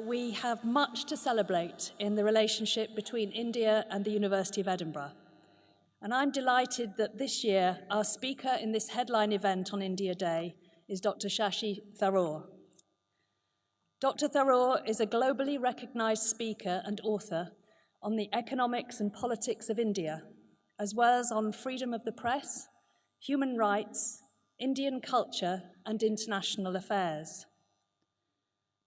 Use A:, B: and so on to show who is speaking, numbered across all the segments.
A: We have much to celebrate in the relationship between India and the University of Edinburgh. And I'm delighted that this year our speaker in this headline event on India Day is Dr. Shashi Tharoor. Dr. Tharoor is a globally recognized speaker and author on the economics and politics of India, as well as on freedom of the press, human rights, Indian culture, and international affairs.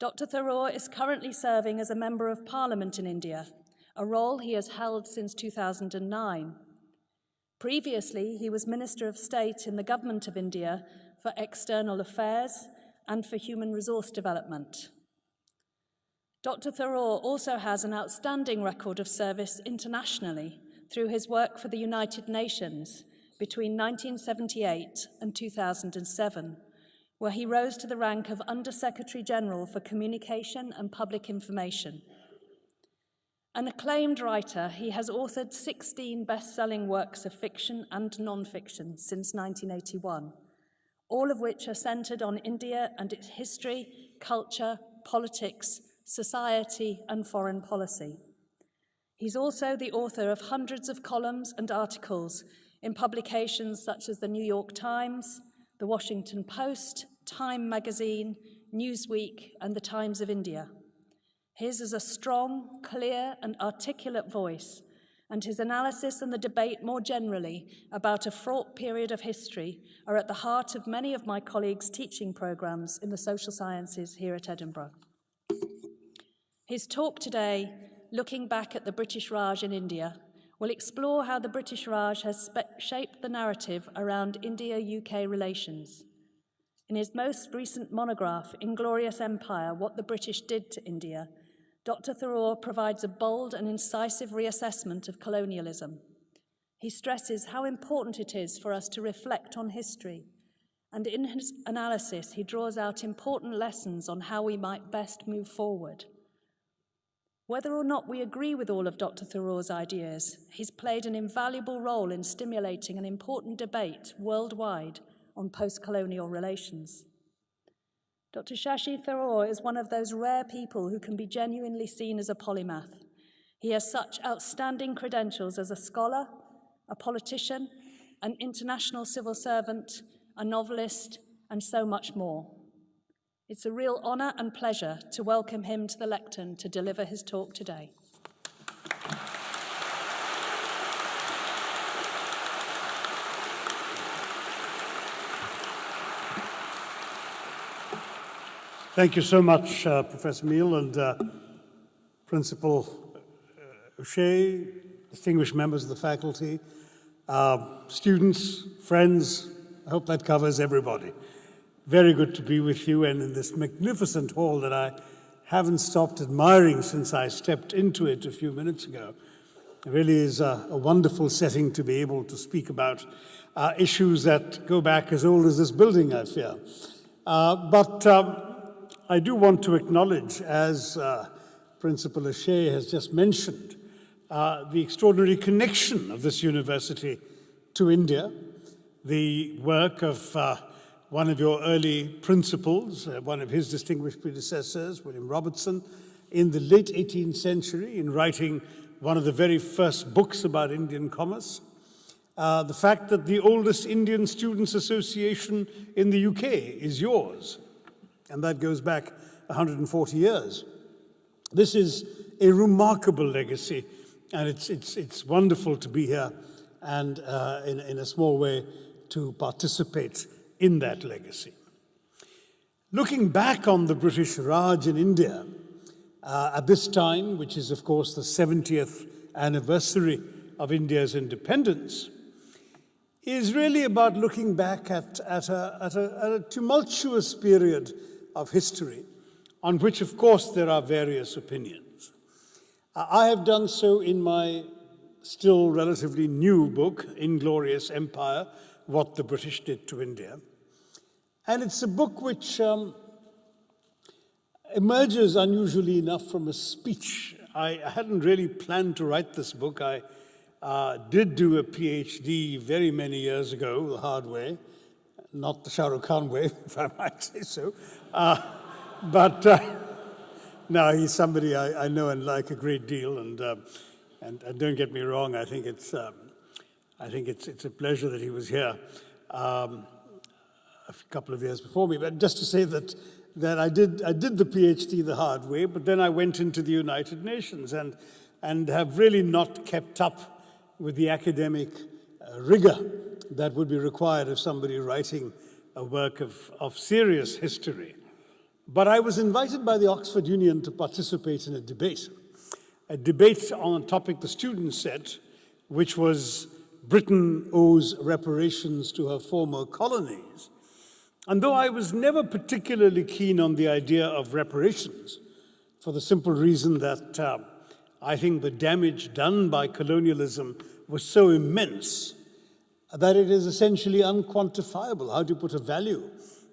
A: Dr. Tharoor is currently serving as a Member of Parliament in India, a role he has held since 2009. Previously, he was Minister of State in the Government of India for External Affairs and for Human Resource Development. Dr. Tharoor also has an outstanding record of service internationally through his work for the United Nations between 1978 and 2007, where he rose to the rank of Under-Secretary General for Communication and Public Information. An acclaimed writer, he has authored 16 best-selling works of fiction and non-fiction since 1981, all of which are centered on India and its history, culture, politics, society, and foreign policy. He's also the author of hundreds of columns and articles in publications such as the New York Times, the Washington Post, Time magazine, Newsweek, and the Times of India. His is a strong, clear, and articulate voice, and his analysis and the debate more generally about a fraught period of history are at the heart of many of my colleagues' teaching programs in the social sciences here at Edinburgh. His talk today, Looking Back at the British Raj in India, will explore how the British Raj has shaped the narrative around India-UK relations. In his most recent monograph, Inglorious Empire, What the British Did to India, Dr. Tharoor provides a bold and incisive reassessment of colonialism. He stresses how important it is for us to reflect on history, and in his analysis, he draws out important lessons on how we might best move forward. Whether or not we agree with all of Dr. Tharoor's ideas, he's played an invaluable role in stimulating an important debate worldwide on post-colonial relations. Dr. Shashi Tharoor is one of those rare people who can be genuinely seen as a polymath. He has such outstanding credentials as a scholar, a politician, an international civil servant, a novelist, and so much more. It's a real honor and pleasure to welcome him to the lectern to deliver his talk today.
B: Thank you so much, Professor Meal and Principal O'Shea, distinguished members of the faculty, students, friends. I hope that covers everybody. Very good to be with you and in this magnificent hall that I haven't stopped admiring since I stepped into it a few minutes ago. It really is a wonderful setting to be able to speak about issues that go back as old as this building, I fear. I do want to acknowledge, as Principal O'Shea has just mentioned, the extraordinary connection of this university to India, the work of one of your early principals, one of his distinguished predecessors, William Robertson, in the late 18th century in writing one of the very first books about Indian commerce. The fact that the oldest Indian Students' Association in the UK is yours, and that goes back 140 years. This is a remarkable legacy, and it's wonderful to be here and in a small way to participate in that legacy. Looking back on the British Raj in India, at this time, which is, of course, the 70th anniversary of India's independence, is really about looking back at a tumultuous period of history on which, of course, there are various opinions. I have done so in my still relatively new book, Inglorious Empire, What the British Did to India. And it's a book which emerges, unusually enough, from a speech. I hadn't really planned to write this book. I did do a PhD very many years ago, the hard way, not the Shah Rukh Khan way, if I might say so. But no, he's somebody I know and like a great deal, and don't get me wrong, I think it's a pleasure that he was here a couple of years before me. But just to say that I did the PhD the hard way, but then I went into the United Nations and have really not kept up with the academic rigor that would be required of somebody writing a work of serious history. But I was invited by the Oxford Union to participate in a debate on a topic the students set, which was Britain owes reparations to her former colonies. And though I was never particularly keen on the idea of reparations, for the simple reason that I think the damage done by colonialism was so immense that it is essentially unquantifiable. How do you put a value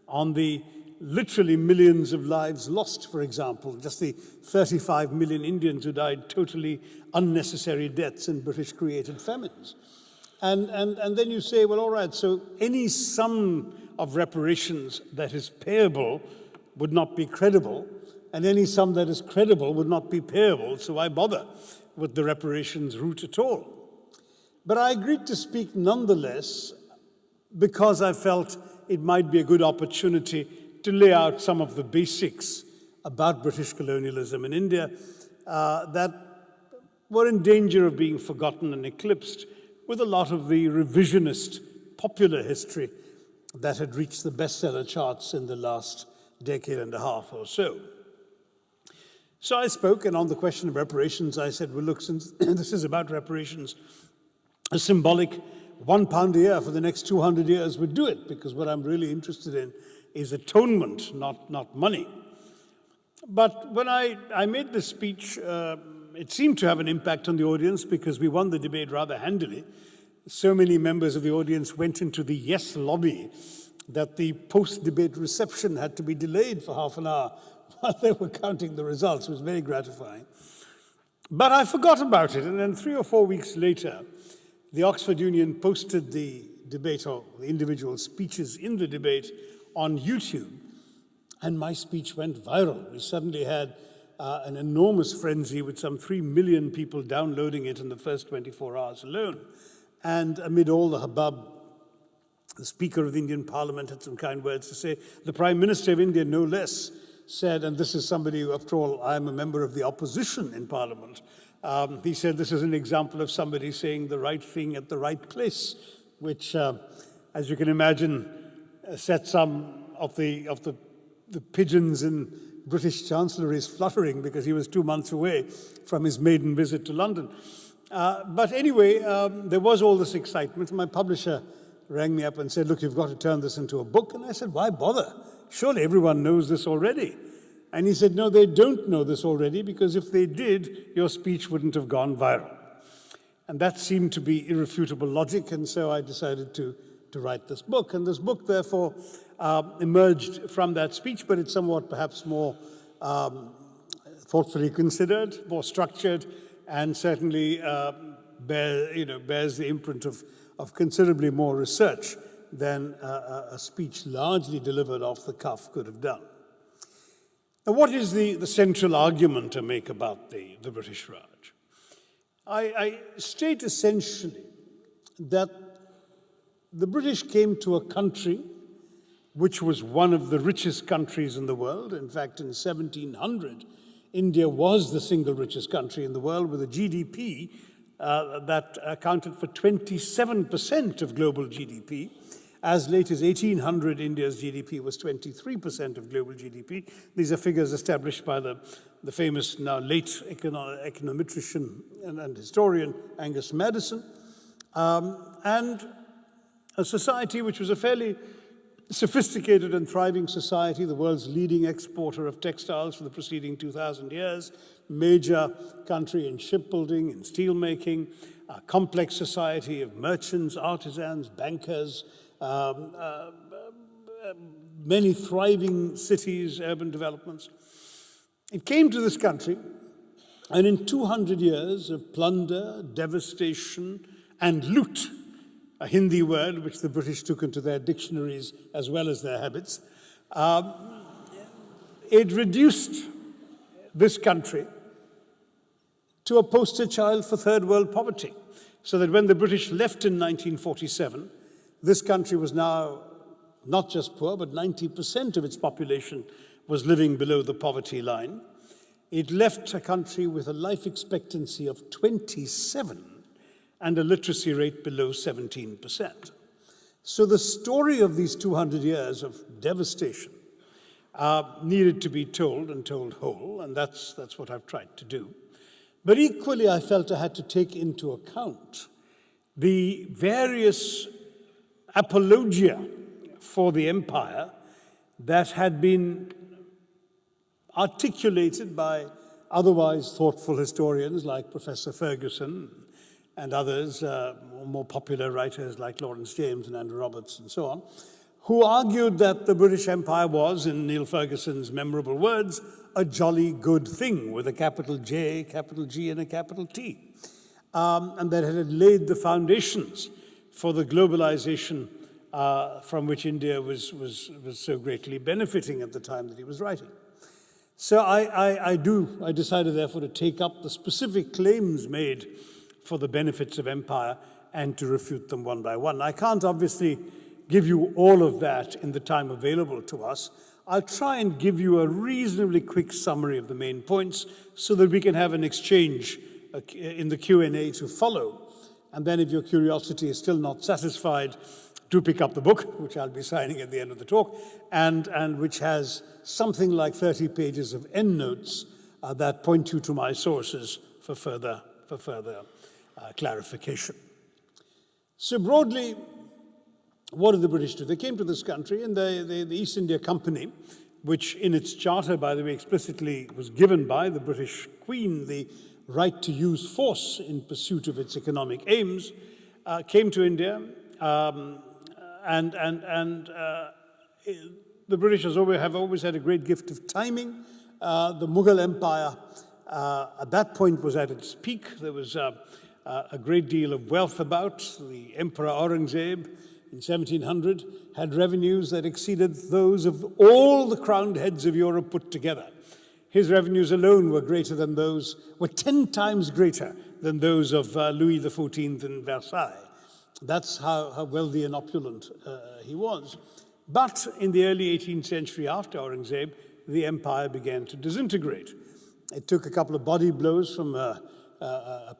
B: on the literally millions of lives lost, for example, just the 35 million Indians who died totally unnecessary deaths in British-created famines? And then you say, well, all right, so any sum of reparations that is payable would not be credible, and any sum that is credible would not be payable, so why bother with the reparations route at all? But I agreed to speak nonetheless because I felt it might be a good opportunity to lay out some of the basics about British colonialism in India that were in danger of being forgotten and eclipsed with a lot of the revisionist popular history that had reached the bestseller charts in the last decade and a half or so. So I spoke, and on the question of reparations, I said, well, look, since this is about reparations, a symbolic £1 a year for the next 200 years would do it, because what I'm really interested in is atonement, not money. But when I made this speech, it seemed to have an impact on the audience because we won the debate rather handily. So many members of the audience went into the yes lobby that the post-debate reception had to be delayed for half an hour while they were counting the results. It was very gratifying. But I forgot about it, and then 3 or 4 weeks later, the Oxford Union posted the debate, or the individual speeches in the debate, on YouTube, and my speech went viral. We suddenly had an enormous frenzy with some 3 million people downloading it in the first 24 hours alone. And amid all the hubbub, the Speaker of the Indian Parliament had some kind words to say. The Prime Minister of India, no less, said, and this is somebody who, after all, I am a member of the opposition in Parliament, he said this is an example of somebody saying the right thing at the right place, which, as you can imagine, set some of the pigeons in British Chancelleries fluttering because he was 2 months away from his maiden visit to London. But anyway, there was all this excitement. My publisher rang me up and said, look, you've got to turn this into a book. And I said, why bother? Surely everyone knows this already. And he said, no, they don't know this already, because if they did, your speech wouldn't have gone viral. And that seemed to be irrefutable logic, and so I decided to write this book. And this book, therefore, emerged from that speech, but it's somewhat perhaps more thoughtfully considered, more structured, and certainly bears the imprint of considerably more research than a speech largely delivered off the cuff could have done. Now, what is the central argument to make about the British Raj? I state essentially that the British came to a country which was one of the richest countries in the world. In fact, in 1700, India was the single richest country in the world, with a GDP that accounted for 27% of global GDP. As late as 1800, India's GDP was 23% of global GDP. These are figures established by the famous, now late econometrician and historian Angus Maddison. And a society which was a fairly sophisticated and thriving society, the world's leading exporter of textiles for the preceding 2,000 years, major country in shipbuilding, in steelmaking, a complex society of merchants, artisans, bankers, many thriving cities, urban developments. It came to this country, and in 200 years of plunder, devastation, and loot, a Hindi word which the British took into their dictionaries as well as their habits, it reduced this country to a poster child for third world poverty. So that when the British left in 1947, this country was now not just poor, but 90% of its population was living below the poverty line. It left a country with a life expectancy of 27 and a literacy rate below 17%. So the story of these 200 years of devastation needed to be told and told whole, and that's what I've tried to do. But equally, I felt I had to take into account the various apologia for the empire that had been articulated by otherwise thoughtful historians like Professor Ferguson and others, more popular writers like Lawrence James and Andrew Roberts and so on, who argued that the British Empire was, in Neil Ferguson's memorable words, a jolly good thing with a capital J, capital G, and a capital T. And that it had laid the foundations for the globalization from which India was so greatly benefiting at the time that he was writing. So I decided, therefore, to take up the specific claims made for the benefits of empire and to refute them one by one. I can't obviously give you all of that in the time available to us. I'll try and give you a reasonably quick summary of the main points so that we can have an exchange in the Q&A to follow. And then if your curiosity is still not satisfied, do pick up the book, which I'll be signing at the end of the talk, and which has something like 30 pages of endnotes that point you to my sources for further clarification. So broadly, what did the British do? They came to this country, and the East India Company, which in its charter, by the way, explicitly was given by the British Queen the right to use force in pursuit of its economic aims, came to India, and the British have always had a great gift of timing. The Mughal Empire at that point was at its peak. There was a great deal of wealth about. The Emperor Aurangzeb in 1700 had revenues that exceeded those of all the crowned heads of Europe put together. His revenues alone were 10 times greater than those of Louis XIV in Versailles. That's how wealthy and opulent he was. But in the early 18th century, after Aurangzeb, the empire began to disintegrate. It took a couple of body blows from a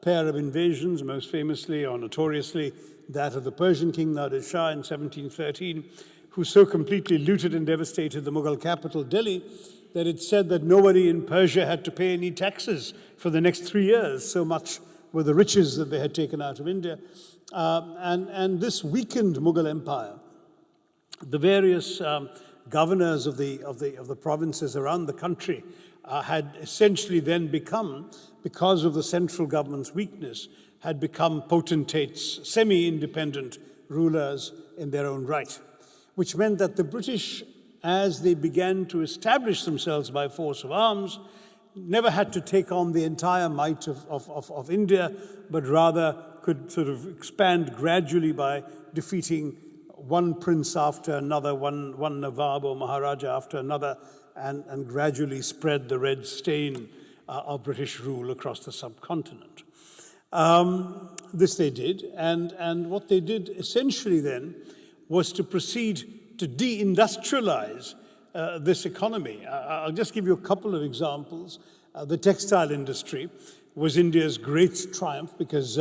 B: pair of invasions, most famously or notoriously that of the Persian king Nadir Shah in 1713, who so completely looted and devastated the Mughal capital, Delhi, that it said that nobody in Persia had to pay any taxes for the next 3 years. So much were the riches that they had taken out of India. And this weakened Mughal empire. The various governors of the provinces around the country had essentially then become, because of the central government's weakness, had become potentates, semi-independent rulers in their own right, which meant that the British, as they began to establish themselves by force of arms, never had to take on the entire might of India, but rather could sort of expand gradually by defeating one prince after another, one Nawab or Maharaja after another, and gradually spread the red stain of British rule across the subcontinent. This they did, and what they did essentially then was to proceed to deindustrialize this economy. I'll just give you a couple of examples. The textile industry was India's great triumph because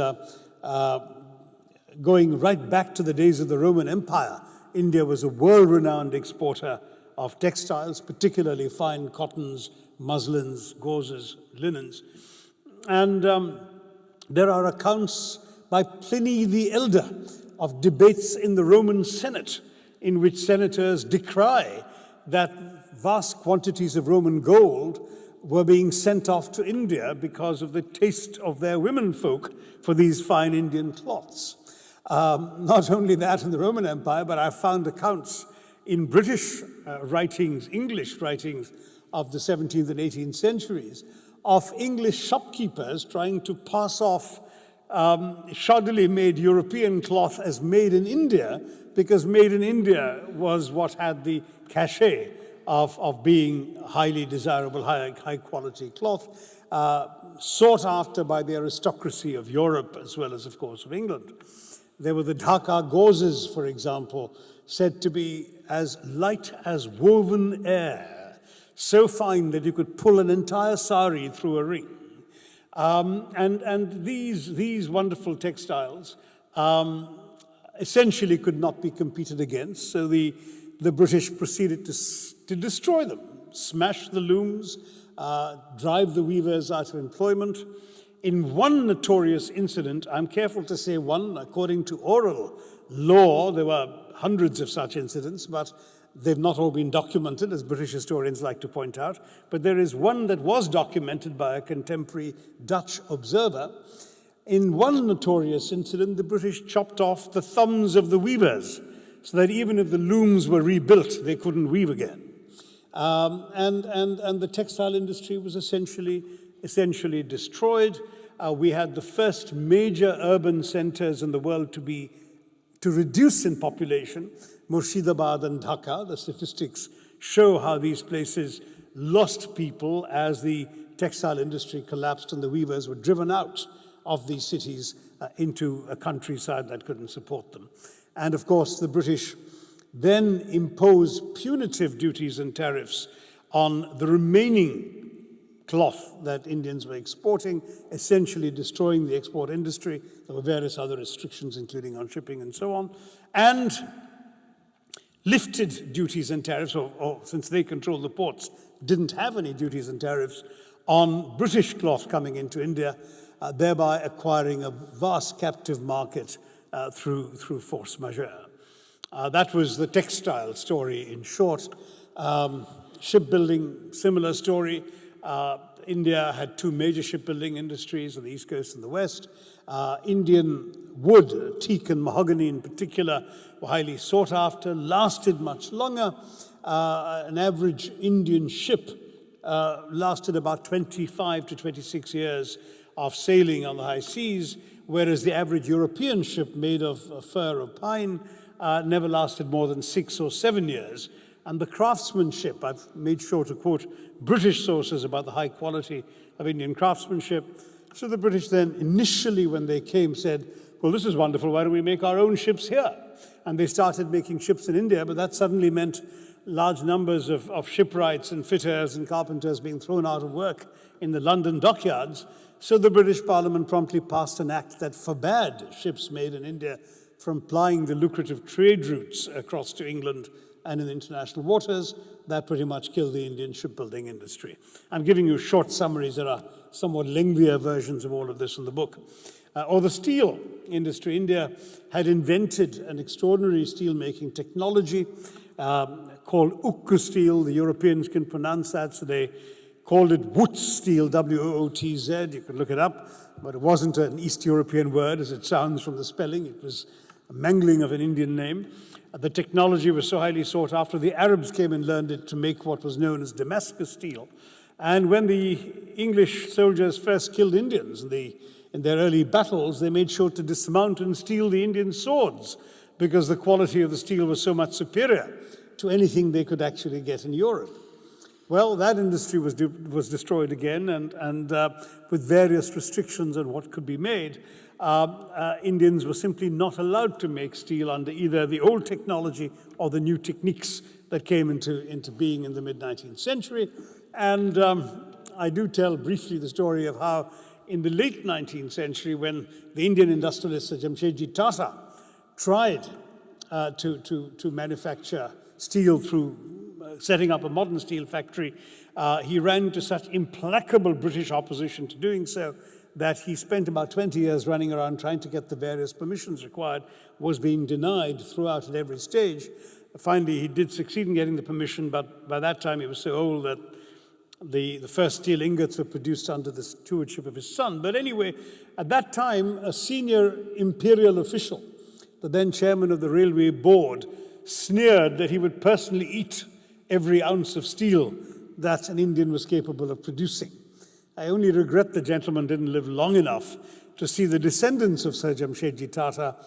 B: going right back to the days of the Roman Empire, India was a world-renowned exporter of textiles, particularly fine cottons, muslins, gauzes, linens. And there are accounts by Pliny the Elder of debates in the Roman Senate in which senators decry that vast quantities of Roman gold were being sent off to India because of the taste of their womenfolk for these fine Indian cloths. Not only that in the Roman Empire, but I found accounts in British writings, English writings of the 17th and 18th centuries of English shopkeepers trying to pass off shoddily made European cloth as made in India, because made in India was what had the cachet of being highly desirable, high quality cloth, sought after by the aristocracy of Europe as well as, of course, of England. There were the Dhaka gauzes, for example, said to be as light as woven air, so fine that you could pull an entire sari through a ring. And these wonderful textiles essentially could not be competed against, so the British proceeded to destroy them, smash the looms, drive the weavers out of employment. In one notorious incident, I'm careful to say one, according to oral law, there were hundreds of such incidents, but they've not all been documented, as British historians like to point out. But there is one that was documented by a contemporary Dutch observer. In one notorious incident, the British chopped off the thumbs of the weavers, so that even if the looms were rebuilt, they couldn't weave again. And the textile industry was essentially destroyed. We had the first major urban centers in the world to reduce in population, Murshidabad and Dhaka. The statistics show how these places lost people as the textile industry collapsed and the weavers were driven out of these cities into a countryside that couldn't support them. And of course, the British then imposed punitive duties and tariffs on the remaining cloth that Indians were exporting, essentially destroying the export industry. There were various other restrictions, including on shipping and so on, and lifted duties and tariffs, or since they controlled the ports, didn't have any duties and tariffs on British cloth coming into India, thereby acquiring a vast captive market through force majeure. That was the textile story in short. Shipbuilding, similar story. India had two major shipbuilding industries on the East Coast and the West. Indian wood, teak and mahogany in particular, were highly sought after, lasted much longer. An average Indian ship lasted about 25 to 26 years of sailing on the high seas, whereas the average European ship made of fir or pine never lasted more than 6 or 7 years. And the craftsmanship, I've made sure to quote British sources about the high quality of Indian craftsmanship. So the British then initially, when they came, said, well, this is wonderful, why don't we make our own ships here? And they started making ships in India, but that suddenly meant large numbers of shipwrights and fitters and carpenters being thrown out of work in the London dockyards. So the British Parliament promptly passed an act that forbade ships made in India from plying the lucrative trade routes across to England and in the international waters. That pretty much killed the Indian shipbuilding industry. I'm giving you short summaries. There are somewhat lengthier versions of all of this in the book. Or the steel industry. India had invented an extraordinary steel-making technology called ukku steel. The Europeans can pronounce that, so they called it Wootz steel, W-O-O-T-Z. You could look it up, but it wasn't an East European word as it sounds from the spelling. It was a mangling of an Indian name. The technology was so highly sought after, the Arabs came and learned it to make what was known as Damascus steel. And when the English soldiers first killed Indians in their early battles, they made sure to dismount and steal the Indian swords because the quality of the steel was so much superior to anything they could actually get in Europe. Well, that industry was destroyed again, and with various restrictions on what could be made, Indians were simply not allowed to make steel under either the old technology or the new techniques that came into being in the mid-19th century. And I do tell briefly the story of how in the late 19th century, when the Indian industrialist Jamshedji Tata tried to manufacture steel through setting up a modern steel factory. He ran into such implacable British opposition to doing so that he spent about 20 years running around trying to get the various permissions required, was being denied throughout at every stage. Finally, he did succeed in getting the permission, but by that time he was so old that the first steel ingots were produced under the stewardship of his son. But anyway, at that time, a senior imperial official, the then chairman of the railway board, sneered that he would personally eat every ounce of steel that an Indian was capable of producing. I only regret the gentleman didn't live long enough to see the descendants of Sir Jamshedji Tata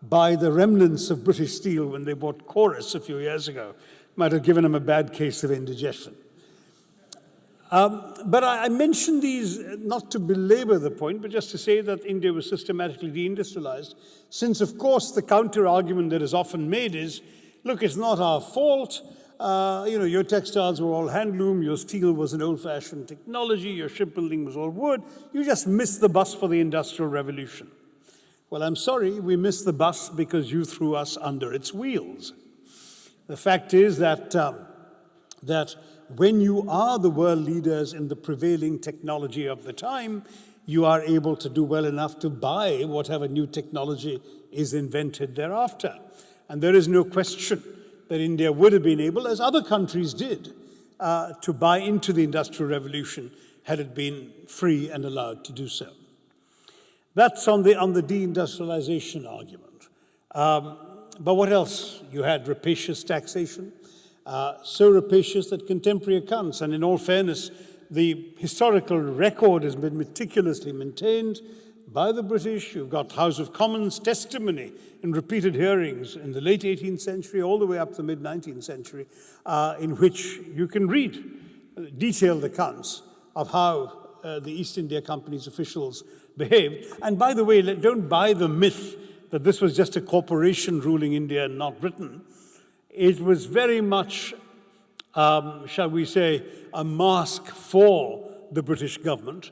B: buy the remnants of British steel when they bought Chorus a few years ago. Might have given him a bad case of indigestion. But I mention these not to belabor the point, but just to say that India was systematically deindustrialized, since, of course, the counter-argument that is often made is, look, it's not our fault. Your textiles were all handloom, your steel was an old-fashioned technology, your shipbuilding was all wood. You just missed the bus for the Industrial Revolution. Well, I'm sorry, we missed the bus because you threw us under its wheels. The fact is that when you are the world leaders in the prevailing technology of the time, you are able to do well enough to buy whatever new technology is invented thereafter. And there is no question that India would have been able, as other countries did, to buy into the Industrial Revolution had it been free and allowed to do so. That's on the deindustrialization argument. But what else? You had rapacious taxation, so rapacious that contemporary accounts, and in all fairness, the historical record has been meticulously maintained by the British. You've got House of Commons testimony in repeated hearings in the late 18th century all the way up to the mid-19th century, in which you can read detailed accounts of how the East India Company's officials behaved. And by the way, don't buy the myth that this was just a corporation ruling India and not Britain. It was very much, shall we say, a mask for the British government.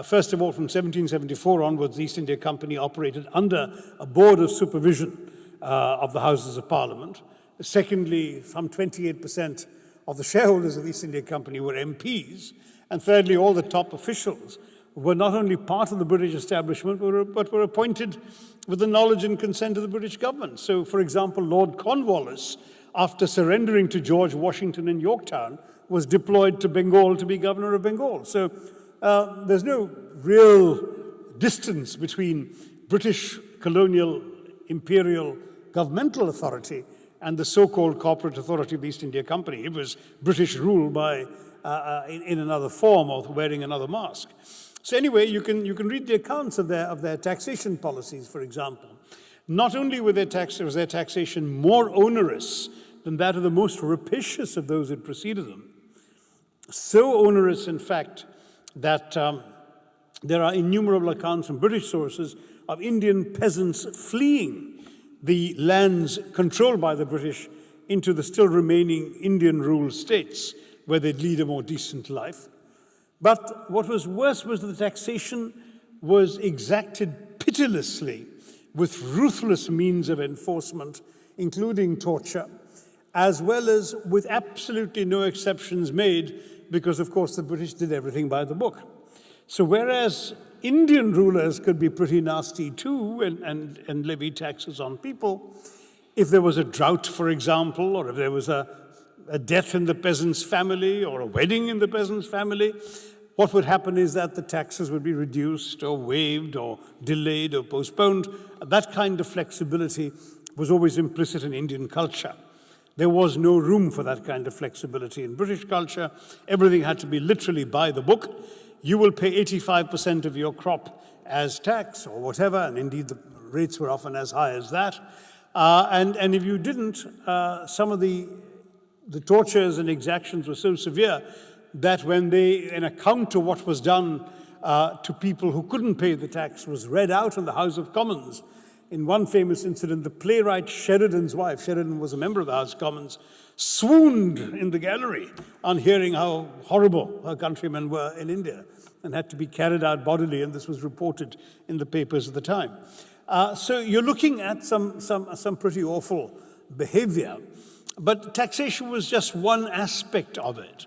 B: First of all, from 1774 onwards, the East India Company operated under a board of supervision of the Houses of Parliament. Secondly, some 28% of the shareholders of the East India Company were MPs. And thirdly, all the top officials were not only part of the British establishment, but were appointed with the knowledge and consent of the British government. So, for example, Lord Cornwallis, after surrendering to George Washington in Yorktown, was deployed to Bengal to be governor of Bengal. So there's no real distance between British colonial imperial governmental authority and the so-called corporate authority of the East India Company. It was British rule by in another form or wearing another mask. So anyway, you can read the accounts of their taxation policies, for example. Not only was their taxation more onerous than that of the most rapacious of those that preceded them, so onerous, in fact, that there are innumerable accounts from British sources of Indian peasants fleeing the lands controlled by the British into the still remaining Indian-ruled states, where they'd lead a more decent life. But what was worse was that the taxation was exacted pitilessly with ruthless means of enforcement, including torture, as well as with absolutely no exceptions made, because, of course, the British did everything by the book. So whereas Indian rulers could be pretty nasty too and levy taxes on people, if there was a drought, for example, or if there was a death in the peasant's family or a wedding in the peasant's family, what would happen is that the taxes would be reduced or waived or delayed or postponed. That kind of flexibility was always implicit in Indian culture. There was no room for that kind of flexibility in British culture. Everything had to be literally by the book. You will pay 85% of your crop as tax or whatever, and indeed the rates were often as high as that. And if you didn't, some of the tortures and exactions were so severe that when an account of what was done to people who couldn't pay the tax was read out in the House of Commons. In one famous incident, the playwright Sheridan's wife, Sheridan was a member of the House of Commons, swooned in the gallery on hearing how horrible her countrymen were in India and had to be carried out bodily, and this was reported in the papers at the time. So you're looking at some pretty awful behavior. But taxation was just one aspect of it.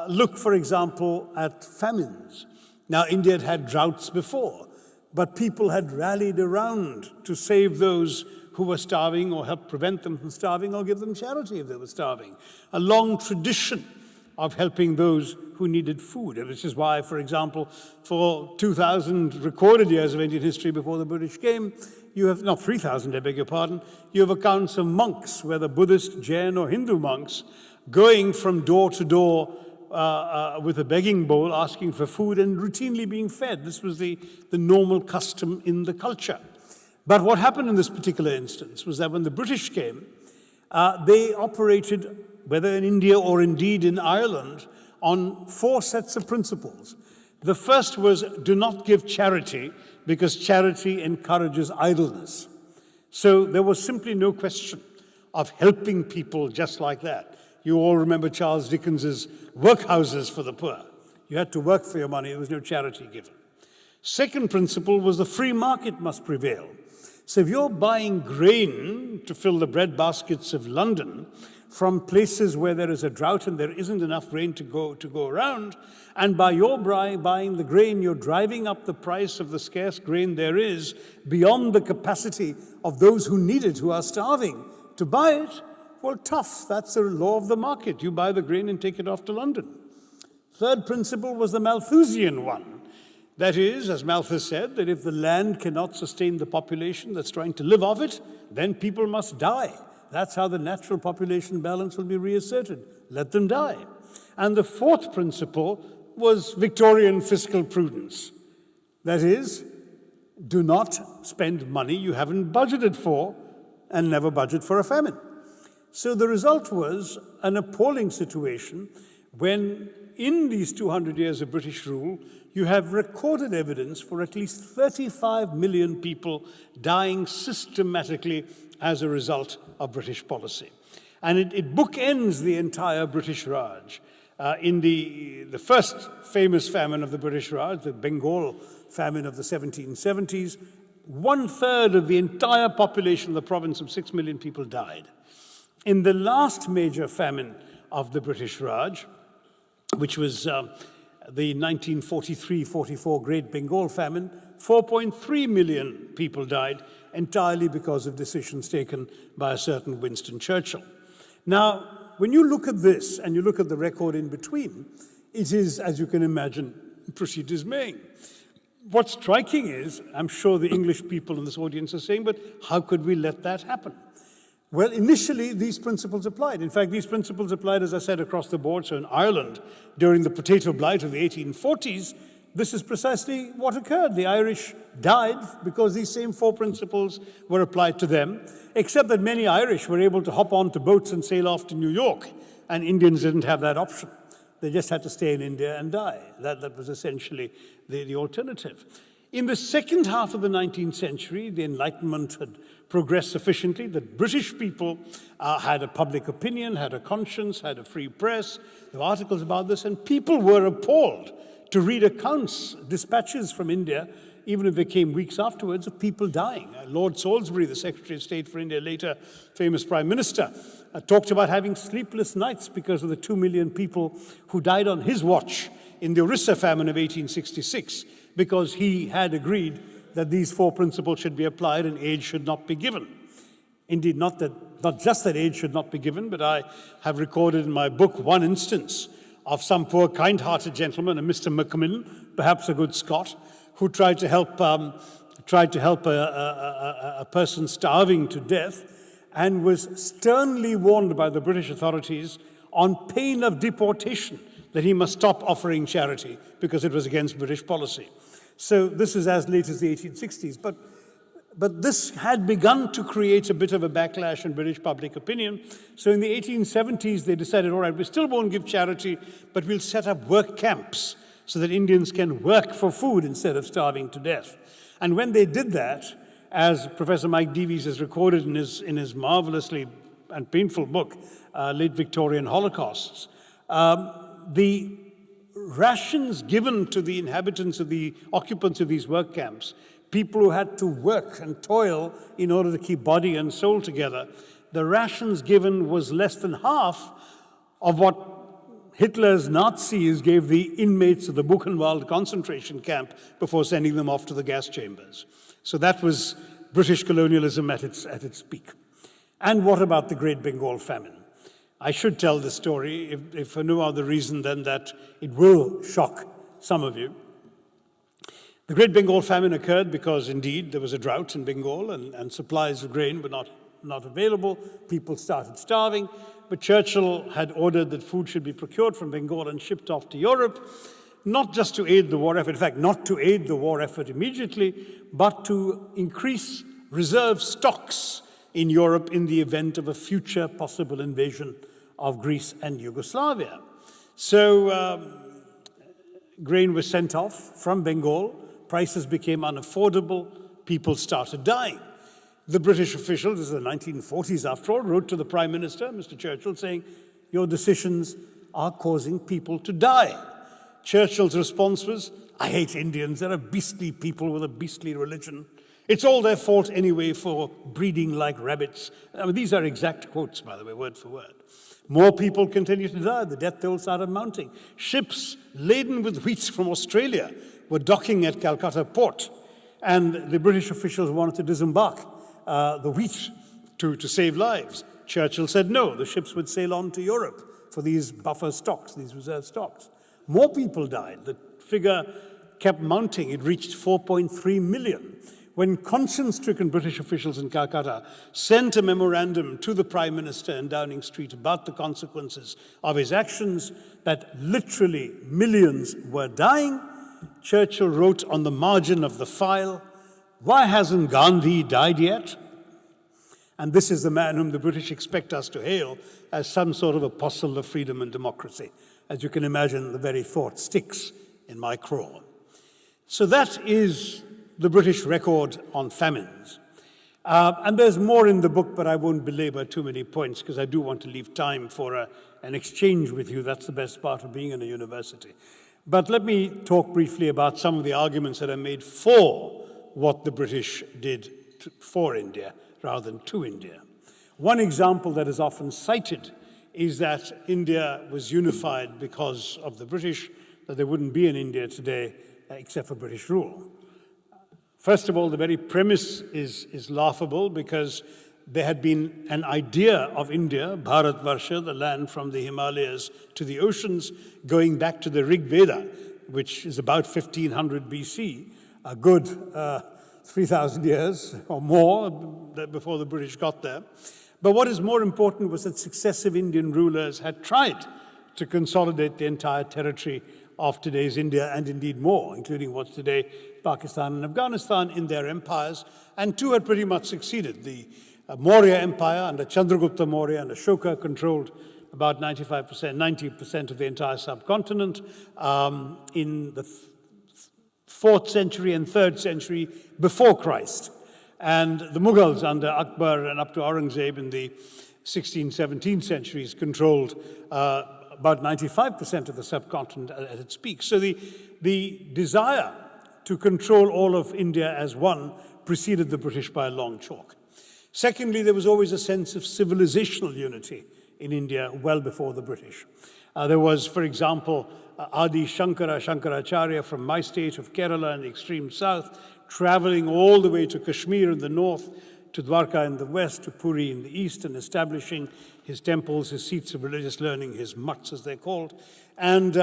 B: Look, for example, at famines. Now, India had had droughts before, but people had rallied around to save those who were starving or help prevent them from starving or give them charity if they were starving. A long tradition of helping those who needed food, which is why, for example, for 2,000 recorded years of Indian history before the British came, you have, not 3,000, I beg your pardon, you have accounts of monks, whether Buddhist, Jain, or Hindu monks, going from door to door with a begging bowl, asking for food and routinely being fed. This was the normal custom in the culture. But what happened in this particular instance was that when the British came, they operated, whether in India or indeed in Ireland, on 4 sets of principles. The first was, do not give charity, because charity encourages idleness. So there was simply no question of helping people just like that. You all remember Charles Dickens's workhouses for the poor. You had to work for your money, there was no charity given. Second principle was the free market must prevail. So if you're buying grain to fill the bread baskets of London from places where there is a drought and there isn't enough grain to go around, and by your buying the grain, you're driving up the price of the scarce grain there is beyond the capacity of those who need it, who are starving, to buy it, well, tough. That's the law of the market. You buy the grain and take it off to London. Third principle was the Malthusian one. That is, as Malthus said, that if the land cannot sustain the population that's trying to live off it, then people must die. That's how the natural population balance will be reasserted. Let them die. And the fourth principle was Victorian fiscal prudence. That is, do not spend money you haven't budgeted for and never budget for a famine. So the result was an appalling situation when, in these 200 years of British rule, you have recorded evidence for at least 35 million people dying systematically as a result of British policy. And it bookends the entire British Raj. In the first famous famine of the British Raj, the Bengal famine of the 1770s, 1/3 of the entire population of the province of 6 million people died. In the last major famine of the British Raj, which was the 1943-44 Great Bengal famine, 4.3 million people died entirely because of decisions taken by a certain Winston Churchill. Now, when you look at this and you look at the record in between, it is, as you can imagine, pretty dismaying. What's striking is, I'm sure the English people in this audience are saying, but how could we let that happen? Well, initially, these principles applied. In fact, these principles applied, as I said, across the board. So in Ireland, during the potato blight of the 1840s, this is precisely what occurred. The Irish died because these same 4 principles were applied to them, except that many Irish were able to hop onto boats and sail off to New York, and Indians didn't have that option. They just had to stay in India and die. That was essentially the alternative. In the second half of the 19th century, the Enlightenment had progressed sufficiently that British people had a public opinion, had a conscience, had a free press. There were articles about this, and people were appalled to read accounts, dispatches from India, even if they came weeks afterwards, of people dying. Lord Salisbury, the Secretary of State for India, later famous Prime Minister, talked about having sleepless nights because of the 2 million people who died on his watch in the Orissa famine of 1866, because he had agreed that these 4 principles should be applied and aid should not be given. Indeed, not just that aid should not be given, but I have recorded in my book one instance of some poor kind-hearted gentleman, a Mr. McMillan, perhaps a good Scot, who tried to help a person starving to death and was sternly warned by the British authorities on pain of deportation that he must stop offering charity because it was against British policy. So this is as late as the 1860s. But this had begun to create a bit of a backlash in British public opinion. So in the 1870s, they decided, all right, we still won't give charity, but we'll set up work camps so that Indians can work for food instead of starving to death. And when they did that, as Professor Mike Davies has recorded in his marvelously and painful book, Late Victorian Holocausts, the rations given to the inhabitants of the occupants of these work camps people who had to work and toil in order to keep body and soul together, the rations given was less than half of what Hitler's Nazis gave the inmates of the Buchenwald concentration camp before sending them off to the gas chambers. So that was British colonialism at its peak. And what about the Great Bengal Famine? I should tell this story, if for no other reason than that it will shock some of you. The Great Bengal Famine occurred because, indeed, there was a drought in Bengal and supplies of grain were not available. People started starving. But Churchill had ordered that food should be procured from Bengal and shipped off to Europe, not just to aid the war effort, in fact, not to aid the war effort immediately, but to increase reserve stocks in Europe in the event of a future possible invasion of Greece and Yugoslavia. So grain was sent off from Bengal, prices became unaffordable, people started dying. The British official, this is the 1940s after all, wrote to the Prime Minister, Mr. Churchill, saying, your decisions are causing people to die. Churchill's response was, I hate Indians, they're a beastly people with a beastly religion. It's all their fault anyway for breeding like rabbits. I mean, these are exact quotes, by the way, word for word. More people continue to die, the death toll started mounting. Ships laden with wheat from Australia were docking at Calcutta port, and the British officials wanted to disembark the wheat to save lives. Churchill said no, the ships would sail on to Europe for these buffer stocks, these reserve stocks. More people died. The figure kept mounting. It reached 4.3 million. When conscience-stricken British officials in Calcutta sent a memorandum to the Prime Minister in Downing Street about the consequences of his actions, that literally millions were dying, Churchill wrote on the margin of the file, why hasn't Gandhi died yet? And this is the man whom the British expect us to hail as some sort of apostle of freedom and democracy. As you can imagine, the very thought sticks in my craw. So that is the British record on famines. And there's more in the book, but I won't belabor too many points because I do want to leave time for an exchange with you. That's the best part of being in a university. But let me talk briefly about some of the arguments that are made for what the British did for India rather than to India. One example that is often cited is that India was unified because of the British, that there wouldn't be an India today except for British rule. First of all, the very premise is laughable because there had been an idea of India, Bharatvarsha, the land from the Himalayas to the oceans, going back to the Rig Veda, which is about 1500 BC, a good 3,000 years or more before the British got there. But what is more important was that successive Indian rulers had tried to consolidate the entire territory of today's India, and indeed more, including what's today Pakistan and Afghanistan, in their empires, and two had pretty much succeeded. The Maurya Empire under Chandragupta Maurya and Ashoka controlled about 90% of the entire subcontinent. In the 4th century and 3rd century before Christ. And the Mughals under Akbar and up to Aurangzeb in the 16th, 17th centuries controlled about 95% of the subcontinent at its peak. So the desire to control all of India as one preceded the British by a long chalk. Secondly, there was always a sense of civilizational unity in India well before the British. There was, for example, Adi Shankaracharya from my state of Kerala in the extreme south, traveling all the way to Kashmir in the north, to Dwarka in the west, to Puri in the east, and establishing his temples, his seats of religious learning, his mutts as they're called, and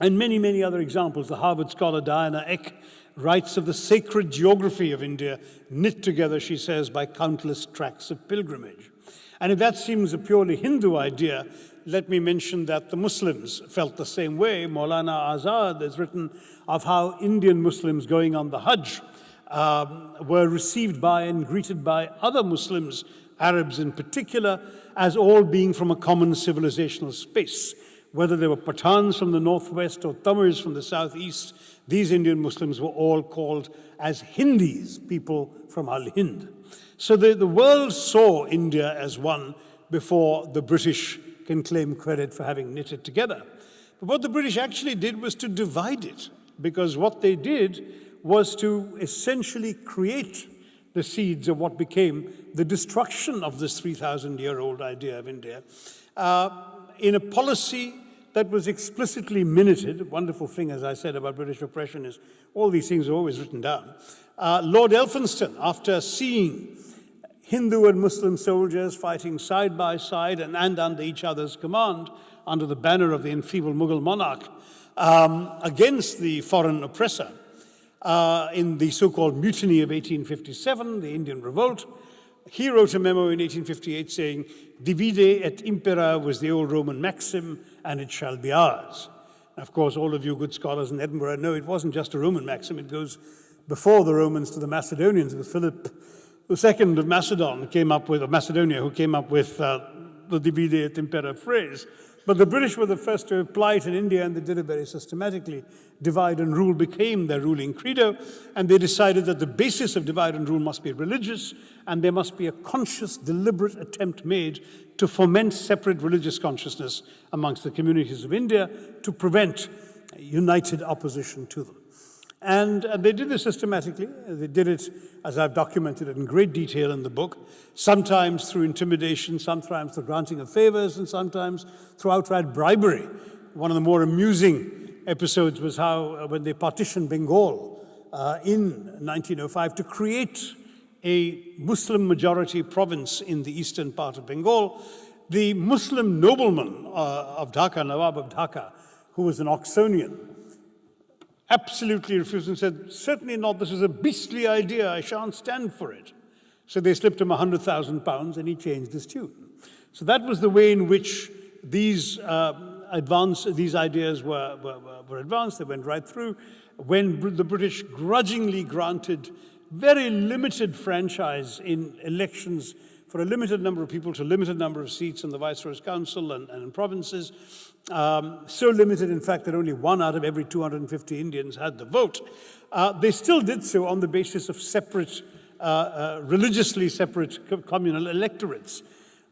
B: many, many other examples. The Harvard scholar Diana Eck writes of the sacred geography of India, knit together, she says, by countless tracts of pilgrimage. And if that seems a purely Hindu idea, let me mention that the Muslims felt the same way. Maulana Azad has written of how Indian Muslims going on the Hajj were received by and greeted by other Muslims, Arabs in particular, as all being from a common civilizational space. Whether they were Pathans from the northwest or Tamils from the southeast, these Indian Muslims were all called as Hindis, people from Al-Hind. So the world saw India as one before the British can claim credit for having knit it together. But what the British actually did was to divide it, because what they did was to essentially create the seeds of what became the destruction of this 3,000-year-old idea of India in a policy that was explicitly minuted. A wonderful thing, as I said, about British oppression is all these things are always written down. Lord Elphinstone, after seeing Hindu and Muslim soldiers fighting side by side and under each other's command, under the banner of the enfeebled Mughal monarch, against the foreign oppressor, in the so-called Mutiny of 1857, the Indian Revolt, he wrote a memo in 1858 saying, "Divide et impera" was the old Roman maxim, and it shall be ours. And of course, all of you good scholars in Edinburgh know it wasn't just a Roman maxim. It goes before the Romans to the Macedonians. It was Philip II of Macedonia who came up with the "Divide et impera" phrase. But the British were the first to apply it in India, and they did it very systematically. Divide and rule became their ruling credo, and they decided that the basis of divide and rule must be religious, and there must be a conscious, deliberate attempt made to foment separate religious consciousness amongst the communities of India to prevent united opposition to them. And they did this systematically. They did it, as I've documented it in great detail in the book, sometimes through intimidation, sometimes through granting of favors, and sometimes through outright bribery. One of the more amusing episodes was how, when they partitioned Bengal in 1905 to create a Muslim-majority province in the eastern part of Bengal, the Muslim nobleman of Dhaka, Nawab of Dhaka, who was an Oxonian, absolutely refused and said, "Certainly not, this is a beastly idea, I shan't stand for it." So they slipped him £100,000 and he changed his tune. So that was the way in which these ideas were advanced. They went right through. When the British grudgingly granted very limited franchise in elections for a limited number of people to a limited number of seats in the Viceroy's Council and in provinces, so limited, in fact, that only 1 out of every 250 Indians had the vote. They still did so on the basis of separate, religiously separate communal electorates.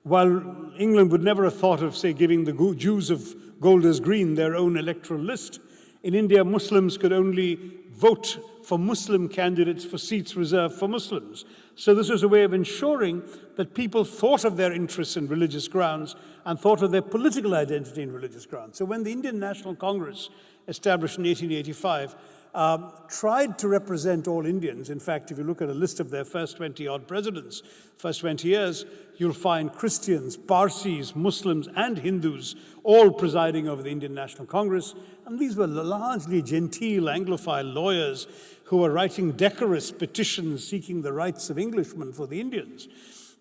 B: While England would never have thought of, say, giving the Jews of Golders Green their own electoral list, in India, Muslims could only vote for Muslim candidates for seats reserved for Muslims. So this was a way of ensuring that people thought of their interests in religious grounds and thought of their political identity in religious grounds. So when the Indian National Congress, established in 1885, tried to represent all Indians, in fact, if you look at a list of their first 20-odd presidents, first 20 years, you'll find Christians, Parsis, Muslims, and Hindus all presiding over the Indian National Congress. And these were largely genteel Anglophile lawyers who were writing decorous petitions seeking the rights of Englishmen for the Indians.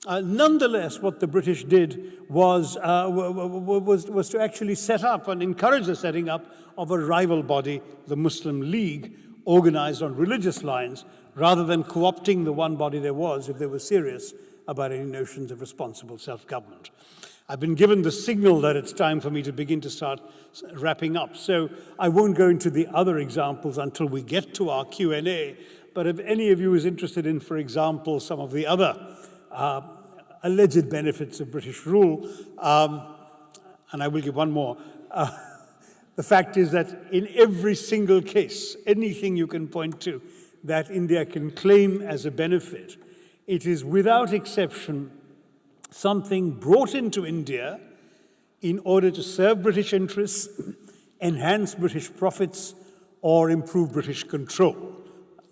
B: Nonetheless, what the British did was to actually set up and encourage the setting up of a rival body, the Muslim League, organized on religious lines, rather than co-opting the one body there was if they were serious about any notions of responsible self-government. I've been given the signal that it's time for me to begin to start wrapping up, so I won't go into the other examples until we get to our Q&A, but if any of you is interested in, for example, some of the other alleged benefits of British rule, and I will give one more. The fact is that in every single case, anything you can point to that India can claim as a benefit, it is without exception something brought into India in order to serve British interests, enhance British profits, or improve British control.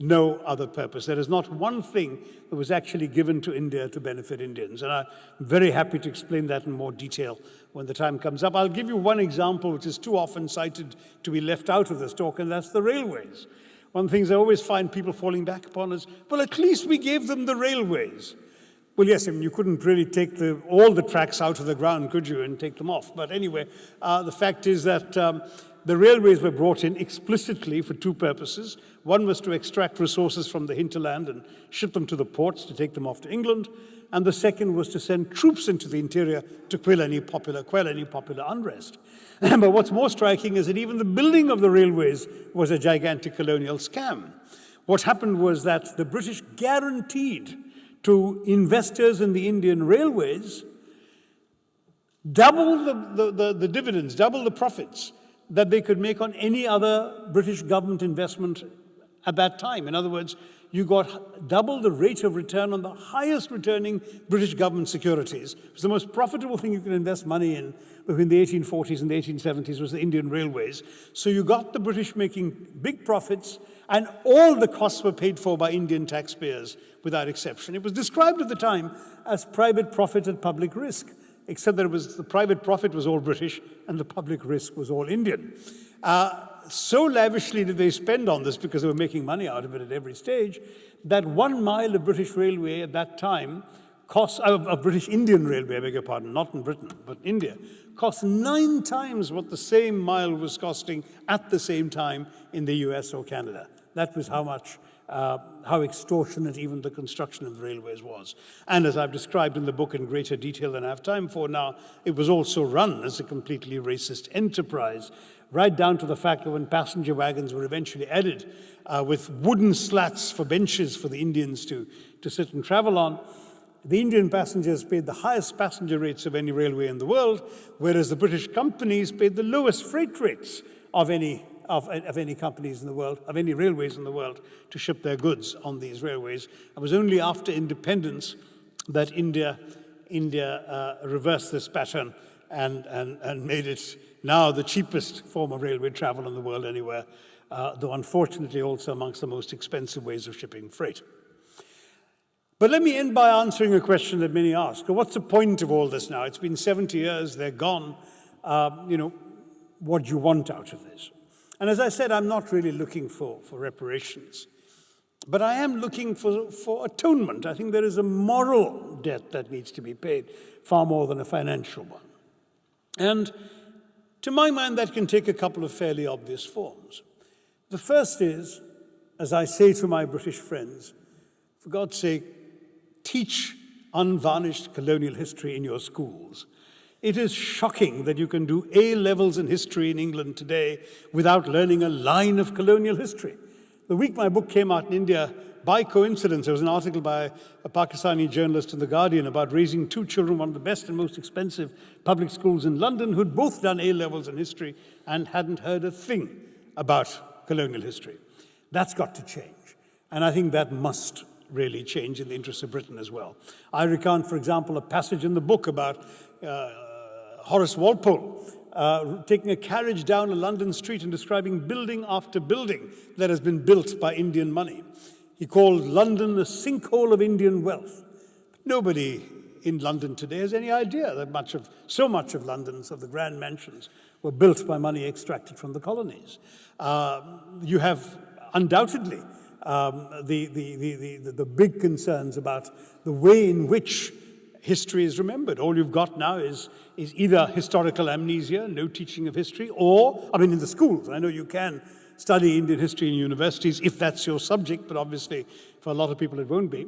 B: No other purpose. There is not one thing that was actually given to India to benefit Indians. And I'm very happy to explain that in more detail when the time comes up. I'll give you one example which is too often cited to be left out of this talk, and that's the railways. One of the things I always find people falling back upon is, well, at least we gave them the railways. Well, yes, I mean, you couldn't really take all the tracks out of the ground, could you, and take them off. But anyway, the fact is that the railways were brought in explicitly for two purposes. One was to extract resources from the hinterland and ship them to the ports to take them off to England. And the second was to send troops into the interior to quell any popular unrest. But what's more striking is that even the building of the railways was a gigantic colonial scam. What happened was that the British guaranteed to investors in the Indian railways double the dividends, double the profits that they could make on any other British government investment at that time. In other words, you got double the rate of return on the highest returning British government securities. It was the most profitable thing you could invest money in between the 1840s and the 1870s was the Indian Railways. So you got the British making big profits, and all the costs were paid for by Indian taxpayers without exception. It was described at the time as private profit at public risk, except that the private profit was all British and the public risk was all Indian. So lavishly did they spend on this, because they were making money out of it at every stage, that 1 mile of British railway at that time of British Indian Railway, I beg your pardon, not in Britain, but India, cost 9 times what the same mile was costing at the same time in the US or Canada. That was how extortionate even the construction of the railways was. And as I've described in the book in greater detail than I have time for now, it was also run as a completely racist enterprise, right down to the fact that when passenger wagons were eventually added with wooden slats for benches for the Indians to sit and travel on, the Indian passengers paid the highest passenger rates of any railway in the world, whereas the British companies paid the lowest freight rates of any companies in the world, of any railways in the world, to ship their goods on these railways. It was only after independence that India reversed this pattern and made it now the cheapest form of railway travel in the world anywhere, though unfortunately also amongst the most expensive ways of shipping freight. But let me end by answering a question that many ask. What's the point of all this now? It's been 70 years, they're gone. What do you want out of this? And as I said, I'm not really looking for reparations. But I am looking for atonement. I think there is a moral debt that needs to be paid, far more than a financial one. And to my mind, that can take a couple of fairly obvious forms. The first is, as I say to my British friends, for God's sake, teach unvarnished colonial history in your schools. It is shocking that you can do A-levels in history in England today without learning a line of colonial history. The week my book came out in India, by coincidence, there was an article by a Pakistani journalist in The Guardian about raising 2 children, one of the best and most expensive public schools in London, who'd both done A-levels in history and hadn't heard a thing about colonial history. That's got to change. And I think that must really change in the interest of Britain as well. I recount, for example, a passage in the book about Horace Walpole taking a carriage down a London street and describing building after building that has been built by Indian money. He called London the sinkhole of Indian wealth. Nobody in London today has any idea that so much of London's, of the grand mansions, were built by money extracted from the colonies. You have undoubtedly the big concerns about the way in which history is remembered. All you've got now is either historical amnesia, no teaching of history, or, in the schools. I know you can study Indian history in universities if that's your subject, but obviously for a lot of people it won't be.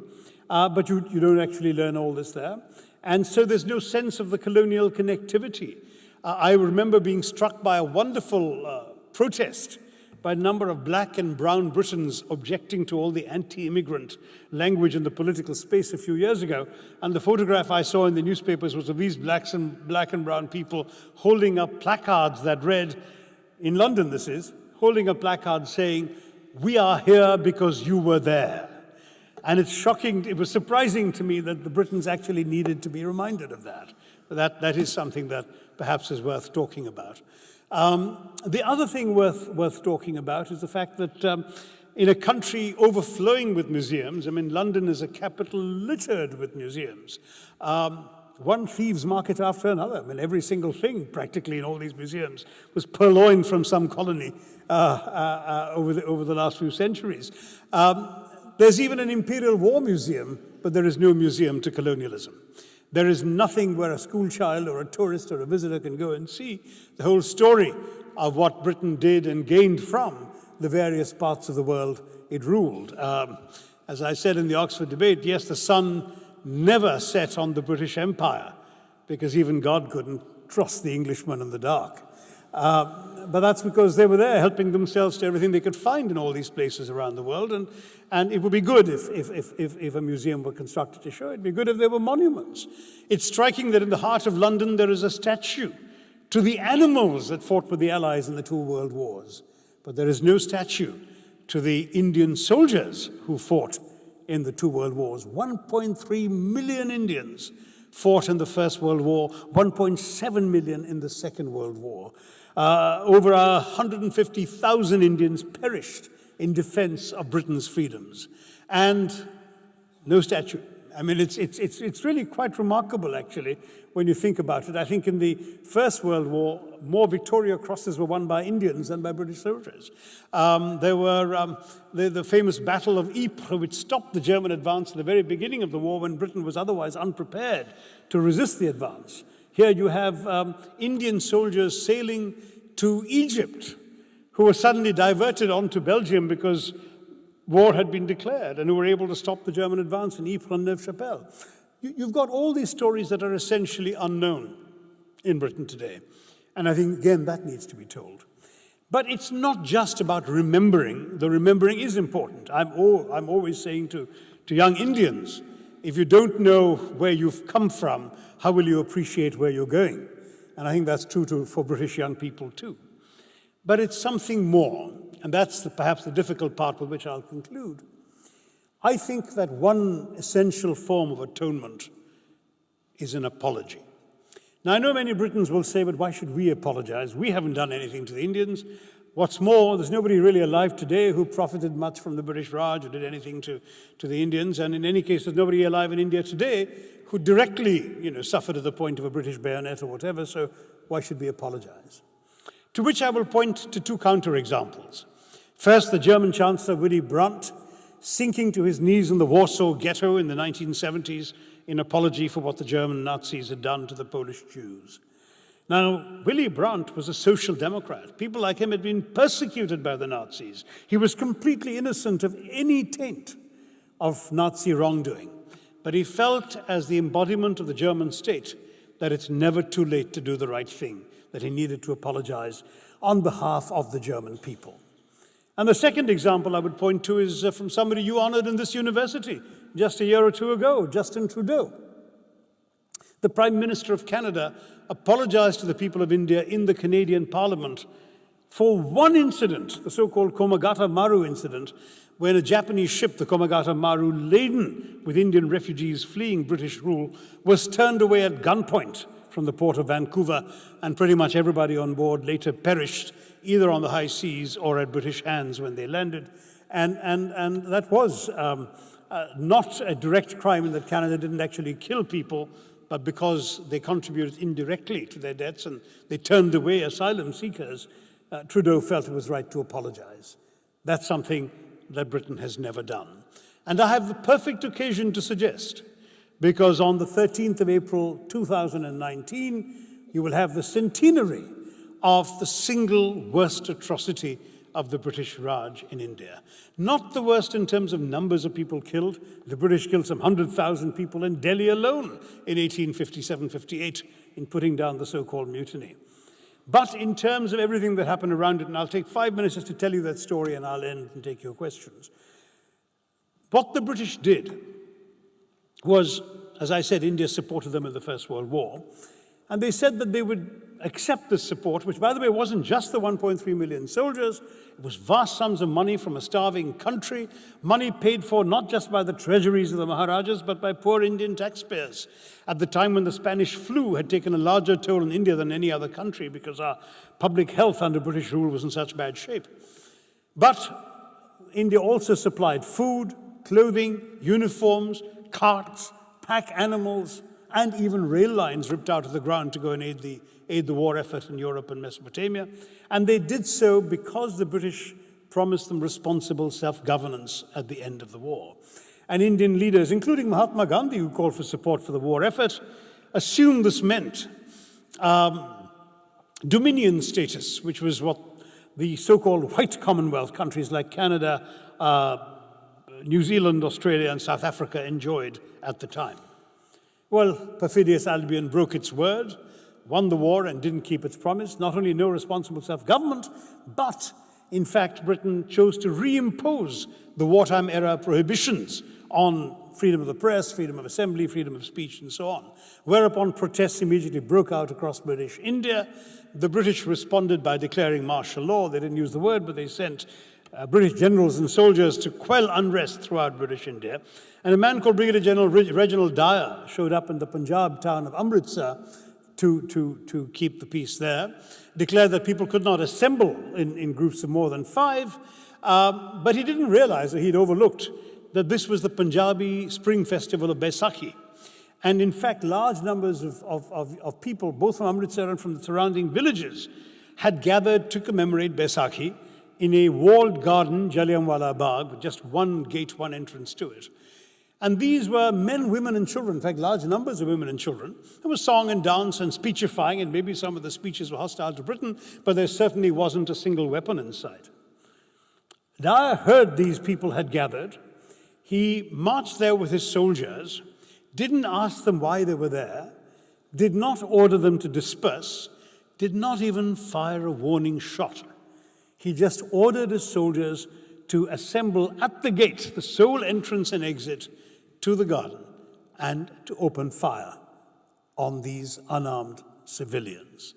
B: But you don't actually learn all this there. And so there's no sense of the colonial connectivity. I remember being struck by a wonderful protest by a number of black and brown Britons objecting to all the anti-immigrant language in the political space a few years ago. And the photograph I saw in the newspapers was of these black and brown people holding up placards that read, in London this is, holding a placard saying, "We are here because you were there." And it's shocking, it was surprising to me that the Britons actually needed to be reminded of that. That is something that perhaps is worth talking about. The other thing worth talking about is the fact that in a country overflowing with museums, London is a capital littered with museums. One thieves' market after another. Every single thing practically in all these museums was purloined from some colony over the last few centuries. There's even an Imperial War Museum, but there is no museum to colonialism. There is nothing where a school child or a tourist or a visitor can go and see the whole story of what Britain did and gained from the various parts of the world it ruled. As I said in the Oxford debate, yes, the sun never set on the British Empire because even God couldn't trust the Englishman in the dark. But that's because they were there helping themselves to everything they could find in all these places around the world. And it would be good if a museum were constructed to show it. It'd be good if there were monuments. It's striking that in the heart of London there is a statue to the animals that fought with the Allies in the 2 world wars. But there is no statue to the Indian soldiers who fought in the two world wars. 1.3 million Indians fought in the First World War, 1.7 million in the Second World War. Over 150,000 Indians perished in defense of Britain's freedoms. And no statue. I mean, it's really quite remarkable, actually, when you think about it. I think in the First World War, more Victoria Crosses were won by Indians than by British soldiers. There were the famous Battle of Ypres, which stopped the German advance at the very beginning of the war when Britain was otherwise unprepared to resist the advance. Here you have Indian soldiers sailing to Egypt, who were suddenly diverted onto Belgium because war had been declared, and who were able to stop the German advance in Ypres and Neuve-Chapelle. You've got all these stories that are essentially unknown in Britain today. And I think, again, that needs to be told. But it's not just about remembering. The remembering is important. I'm always saying to young Indians, if you don't know where you've come from, how will you appreciate where you're going? And I think that's true for British young people too. But it's something more. And that's perhaps the difficult part with which I'll conclude. I think that one essential form of atonement is an apology. Now, I know many Britons will say, but why should we apologize? We haven't done anything to the Indians. What's more, there's nobody really alive today who profited much from the British Raj or did anything to the Indians. And in any case, there's nobody alive in India today who directly, suffered at the point of a British bayonet or whatever. So why should we apologize? To which I will point to two counterexamples. First, the German Chancellor Willy Brandt sinking to his knees in the Warsaw Ghetto in the 1970s in apology for what the German Nazis had done to the Polish Jews. Now, Willy Brandt was a social democrat. People like him had been persecuted by the Nazis. He was completely innocent of any taint of Nazi wrongdoing. But he felt, as the embodiment of the German state, that it's never too late to do the right thing, that he needed to apologize on behalf of the German people. And the second example I would point to is from somebody you honored in this university just a year or two ago, Justin Trudeau. The Prime Minister of Canada apologized to the people of India in the Canadian Parliament for one incident, the so-called Komagata Maru incident, when a Japanese ship, the Komagata Maru, laden with Indian refugees fleeing British rule, was turned away at gunpoint from the port of Vancouver, and pretty much everybody on board later perished either on the high seas or at British hands when they landed. And that was not a direct crime in that Canada didn't actually kill people, but because they contributed indirectly to their deaths and they turned away asylum seekers, Trudeau felt it was right to apologize. That's something that Britain has never done. And I have the perfect occasion to suggest, because on the 13th of April 2019, you will have the centenary of the single worst atrocity of the British Raj in India. Not the worst in terms of numbers of people killed. The British killed some 100,000 people in Delhi alone in 1857-58 in putting down the so-called mutiny. But in terms of everything that happened around it, and I'll take 5 minutes just to tell you that story and I'll end and take your questions. What the British did was, as I said, India supported them in the First World War, and they said that they would accept this support, which, by the way, wasn't just the 1.3 million soldiers. It was vast sums of money from a starving country, money paid for not just by the treasuries of the Maharajas, but by poor Indian taxpayers at the time when the Spanish flu had taken a larger toll in India than any other country because our public health under British rule was in such bad shape. But India also supplied food, clothing, uniforms, carts, pack animals, and even rail lines ripped out of the ground to go and aid the war effort in Europe and Mesopotamia. And they did so because the British promised them responsible self-governance at the end of the war. And Indian leaders, including Mahatma Gandhi, who called for support for the war effort, assumed this meant dominion status, which was what the so-called white Commonwealth countries like Canada, New Zealand, Australia, and South Africa enjoyed at the time. Well, perfidious Albion broke its word, won the war, and didn't keep its promise. Not only no responsible self-government, but, in fact, Britain chose to reimpose the wartime era prohibitions on freedom of the press, freedom of assembly, freedom of speech, and so on. Whereupon protests immediately broke out across British India. The British responded by declaring martial law. They didn't use the word, but they sent British generals and soldiers to quell unrest throughout British India. And a man called Brigadier General Reginald Dyer showed up in the Punjab town of Amritsar to keep the peace there, declared that people could not assemble in groups of more than 5, but he didn't realize, or he'd overlooked, that this was the Punjabi spring festival of Baisakhi. And in fact, large numbers of people, both from Amritsar and from the surrounding villages, had gathered to commemorate Baisakhi in a walled garden, Jallianwala Bagh, with just one gate, one entrance to it. And these were men, women, and children, in fact, large numbers of women and children. There was song and dance and speechifying, and maybe some of the speeches were hostile to Britain, but there certainly wasn't a single weapon in sight. Dyer heard these people had gathered. He marched there with his soldiers, didn't ask them why they were there, did not order them to disperse, did not even fire a warning shot. He just ordered his soldiers to assemble at the gate, the sole entrance and exit to the garden, and to open fire on these unarmed civilians.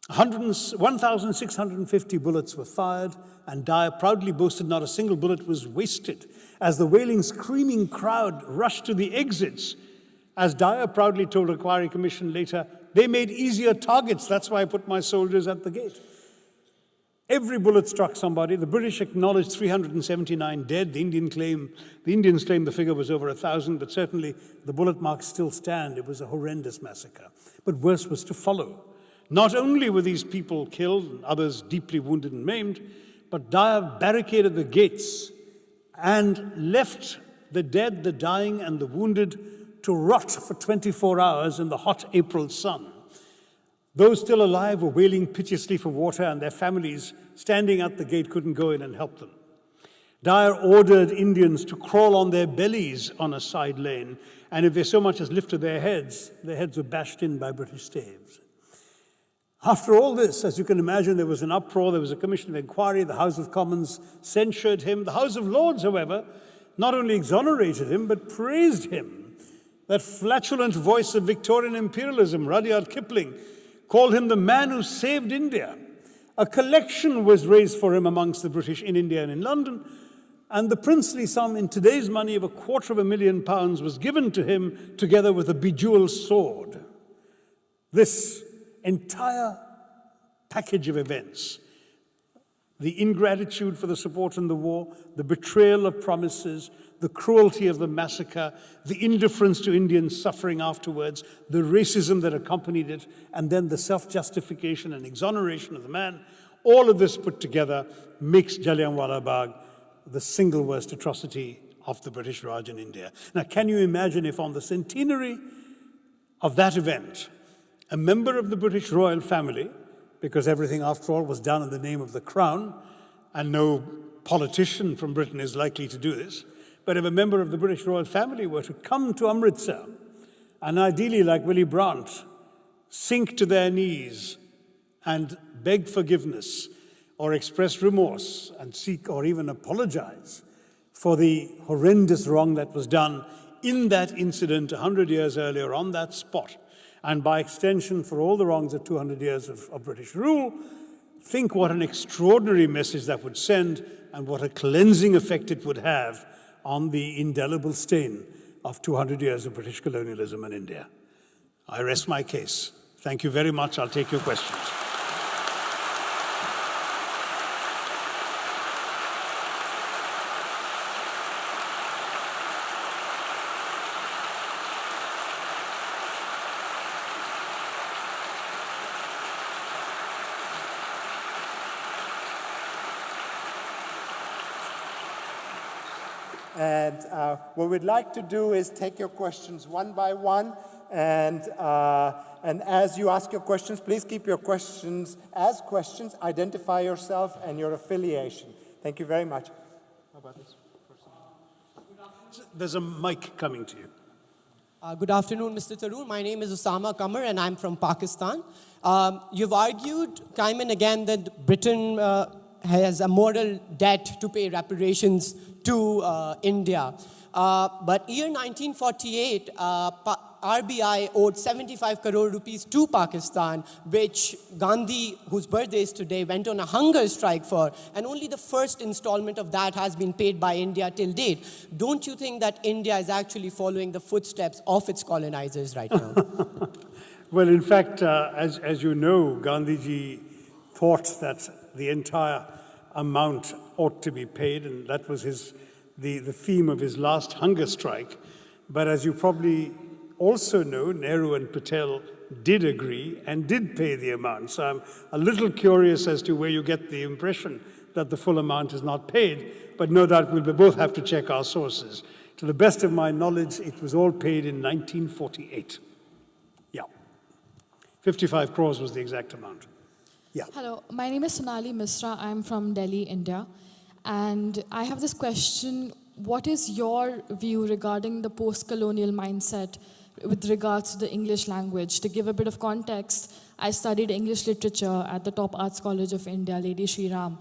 B: 1,650 bullets were fired, and Dyer proudly boasted not a single bullet was wasted. As the wailing, screaming crowd rushed to the exits, as Dyer proudly told a Inquiry Commission later, they made easier targets, that's why I put my soldiers at the gate. Every bullet struck somebody. The British acknowledged 379 dead. The Indians claim the figure was over 1,000, but certainly the bullet marks still stand. It was a horrendous massacre. But worse was to follow. Not only were these people killed, and others deeply wounded and maimed, but Dyer barricaded the gates and left the dead, the dying, and the wounded to rot for 24 hours in the hot April sun. Those still alive were wailing piteously for water, and their families standing at the gate couldn't go in and help them. Dyer ordered Indians to crawl on their bellies on a side lane, and if they so much as lifted their heads were bashed in by British staves. After all this, as you can imagine, there was an uproar, there was a commission of inquiry, the House of Commons censured him. The House of Lords, however, not only exonerated him, but praised him. That flatulent voice of Victorian imperialism, Rudyard Kipling, called him the man who saved India. A collection was raised for him amongst the British in India and in London, and the princely sum in today's money of £250,000 was given to him together with a bejeweled sword. This entire package of events, the ingratitude for the support in the war, the betrayal of promises, the cruelty of the massacre, the indifference to Indian suffering afterwards, the racism that accompanied it, and then the self-justification and exoneration of the man, all of this put together makes Jallianwala Bagh the single worst atrocity of the British Raj in India. Now, can you imagine if on the centenary of that event, a member of the British royal family, because everything after all was done in the name of the Crown, and no politician from Britain is likely to do this, but if a member of the British royal family were to come to Amritsar, and ideally, like Willy Brandt, sink to their knees and beg forgiveness or express remorse and seek or even apologize for the horrendous wrong that was done in that incident 100 years earlier on that spot, and by extension for all the wrongs of 200 years of British rule, think what an extraordinary message that would send and what a cleansing effect it would have on the indelible stain of 200 years of British colonialism in India. I rest my case. Thank you very much. I'll take your questions.
C: And what we'd like to do is take your questions one by one. And as you ask your questions, please keep your questions as questions. Identify yourself and your affiliation. Thank you very much. How about this person?
B: There's a mic coming to you.
D: Good afternoon, Mr. Tharoor. My name is Osama Qamar, and I'm from Pakistan. You've argued time and again that Britain has a moral debt to pay reparations to India. But year 1948, RBI owed 75 crore rupees to Pakistan, which Gandhi, whose birthday is today, went on a hunger strike for, and only the first installment of that has been paid by India till date. Don't you think that India is actually following the footsteps of its colonizers right now?
B: Well, in fact, as you know, Gandhiji thought that the entire amount ought to be paid, and that was the theme of his last hunger strike. But as you probably also know, Nehru and Patel did agree and did pay the amount. So I'm a little curious as to where you get the impression that the full amount is not paid, but no doubt we'll both have to check our sources. To the best of my knowledge, it was all paid in 1948. Yeah. 55 crores was the exact amount. Yeah.
E: Hello, my name is Sonali Misra. I'm from Delhi, India. And I have this question. What is your view regarding the post-colonial mindset with regards to the English language? To give a bit of context, I studied English literature at the top arts college of India, Lady Shri Ram.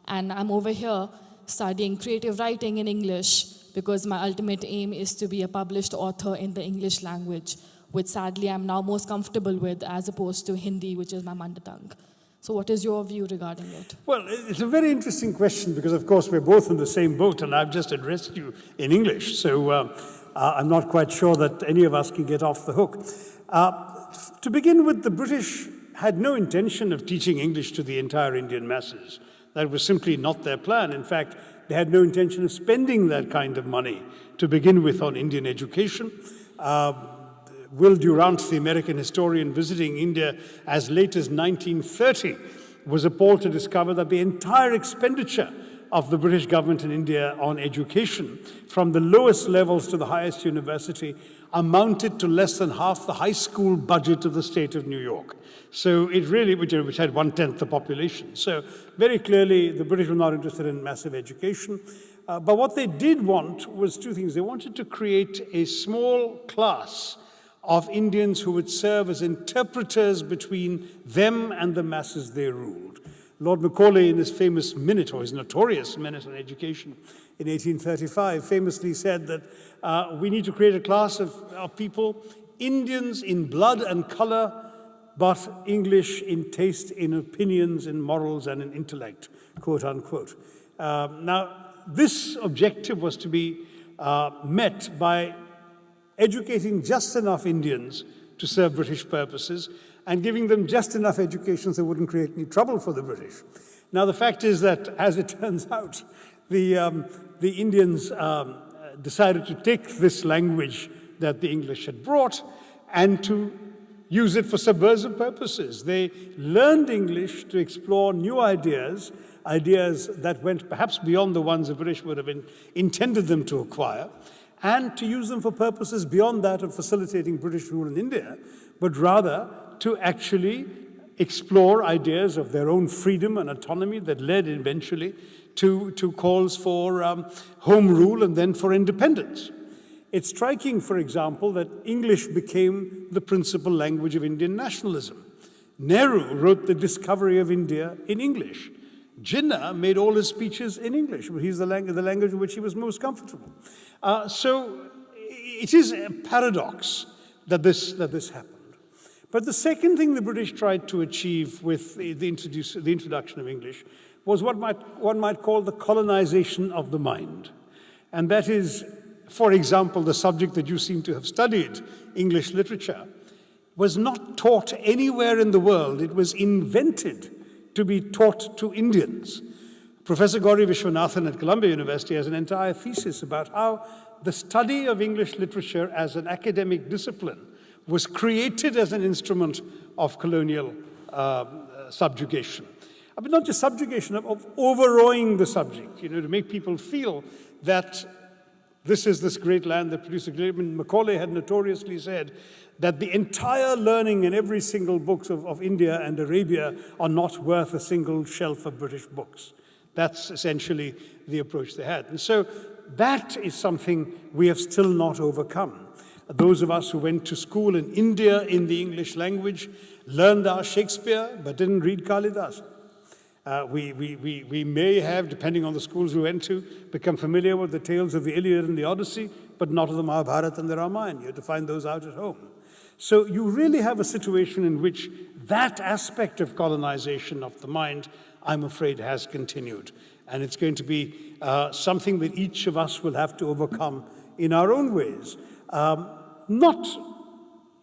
E: And I'm over here studying creative writing in English because my ultimate aim is to be a published author in the English language, which sadly I'm now most comfortable with as opposed to Hindi, which is my mother tongue. So what is your view regarding it?
B: Well, it's a very interesting question because, of course, we're both in the same boat, and I've just addressed you in English. So I'm not quite sure that any of us can get off the hook. To begin with, the British had no intention of teaching English to the entire Indian masses. That was simply not their plan. In fact, they had no intention of spending that kind of money to begin with on Indian education. Will Durant, the American historian visiting India as late as 1930, was appalled to discover that the entire expenditure of the British government in India on education, from the lowest levels to the highest university, amounted to less than half the high school budget of the state of New York. So it really, which had 1/10 the population. So very clearly, the British were not interested in massive education. But what they did want was two things. They wanted to create a small class of Indians who would serve as interpreters between them and the masses they ruled. Lord Macaulay, in his famous minute, or his notorious minute on education in 1835, famously said that we need to create a class of people, Indians in blood and color, but English in taste, in opinions, in morals, and in intellect, quote unquote. Now, this objective was to be met by educating just enough Indians to serve British purposes and giving them just enough education so they wouldn't create any trouble for the British. Now, the fact is that, as it turns out, the Indians decided to take this language that the English had brought and to use it for subversive purposes. They learned English to explore new ideas, ideas that went perhaps beyond the ones the British would have intended them to acquire, and to use them for purposes beyond that of facilitating British rule in India, but rather to actually explore ideas of their own freedom and autonomy that led eventually to calls for home rule and then for independence. It's striking, for example, that English became the principal language of Indian nationalism. Nehru wrote the discovery of India in English. Jinnah made all his speeches in English. He's the language in which he was most comfortable. So it is a paradox that this happened. But the second thing the British tried to achieve with the introduction of English was what one might call the colonization of the mind. And that is, for example, the subject that you seem to have studied, English literature, was not taught anywhere in the world. It was invented to be taught to Indians. Professor Gauri Vishwanathan at Columbia University has an entire thesis about how the study of English literature as an academic discipline was created as an instrument of colonial subjugation. But not just subjugation, of overawing the subject, to make people feel that this is this great land that produced a great... Macaulay had notoriously said that the entire learning in every single book of India and Arabia are not worth a single shelf of British books. That's essentially the approach they had. And so that is something we have still not overcome. Those of us who went to school in India in the English language learned our Shakespeare, but didn't read Kalidasa. We may have, depending on the schools we went to, become familiar with the tales of the Iliad and the Odyssey, but not of the Mahabharata and the Ramayana. You had to find those out at home. So you really have a situation in which that aspect of colonization of the mind, I'm afraid, has continued. And it's going to be something that each of us will have to overcome in our own ways. Not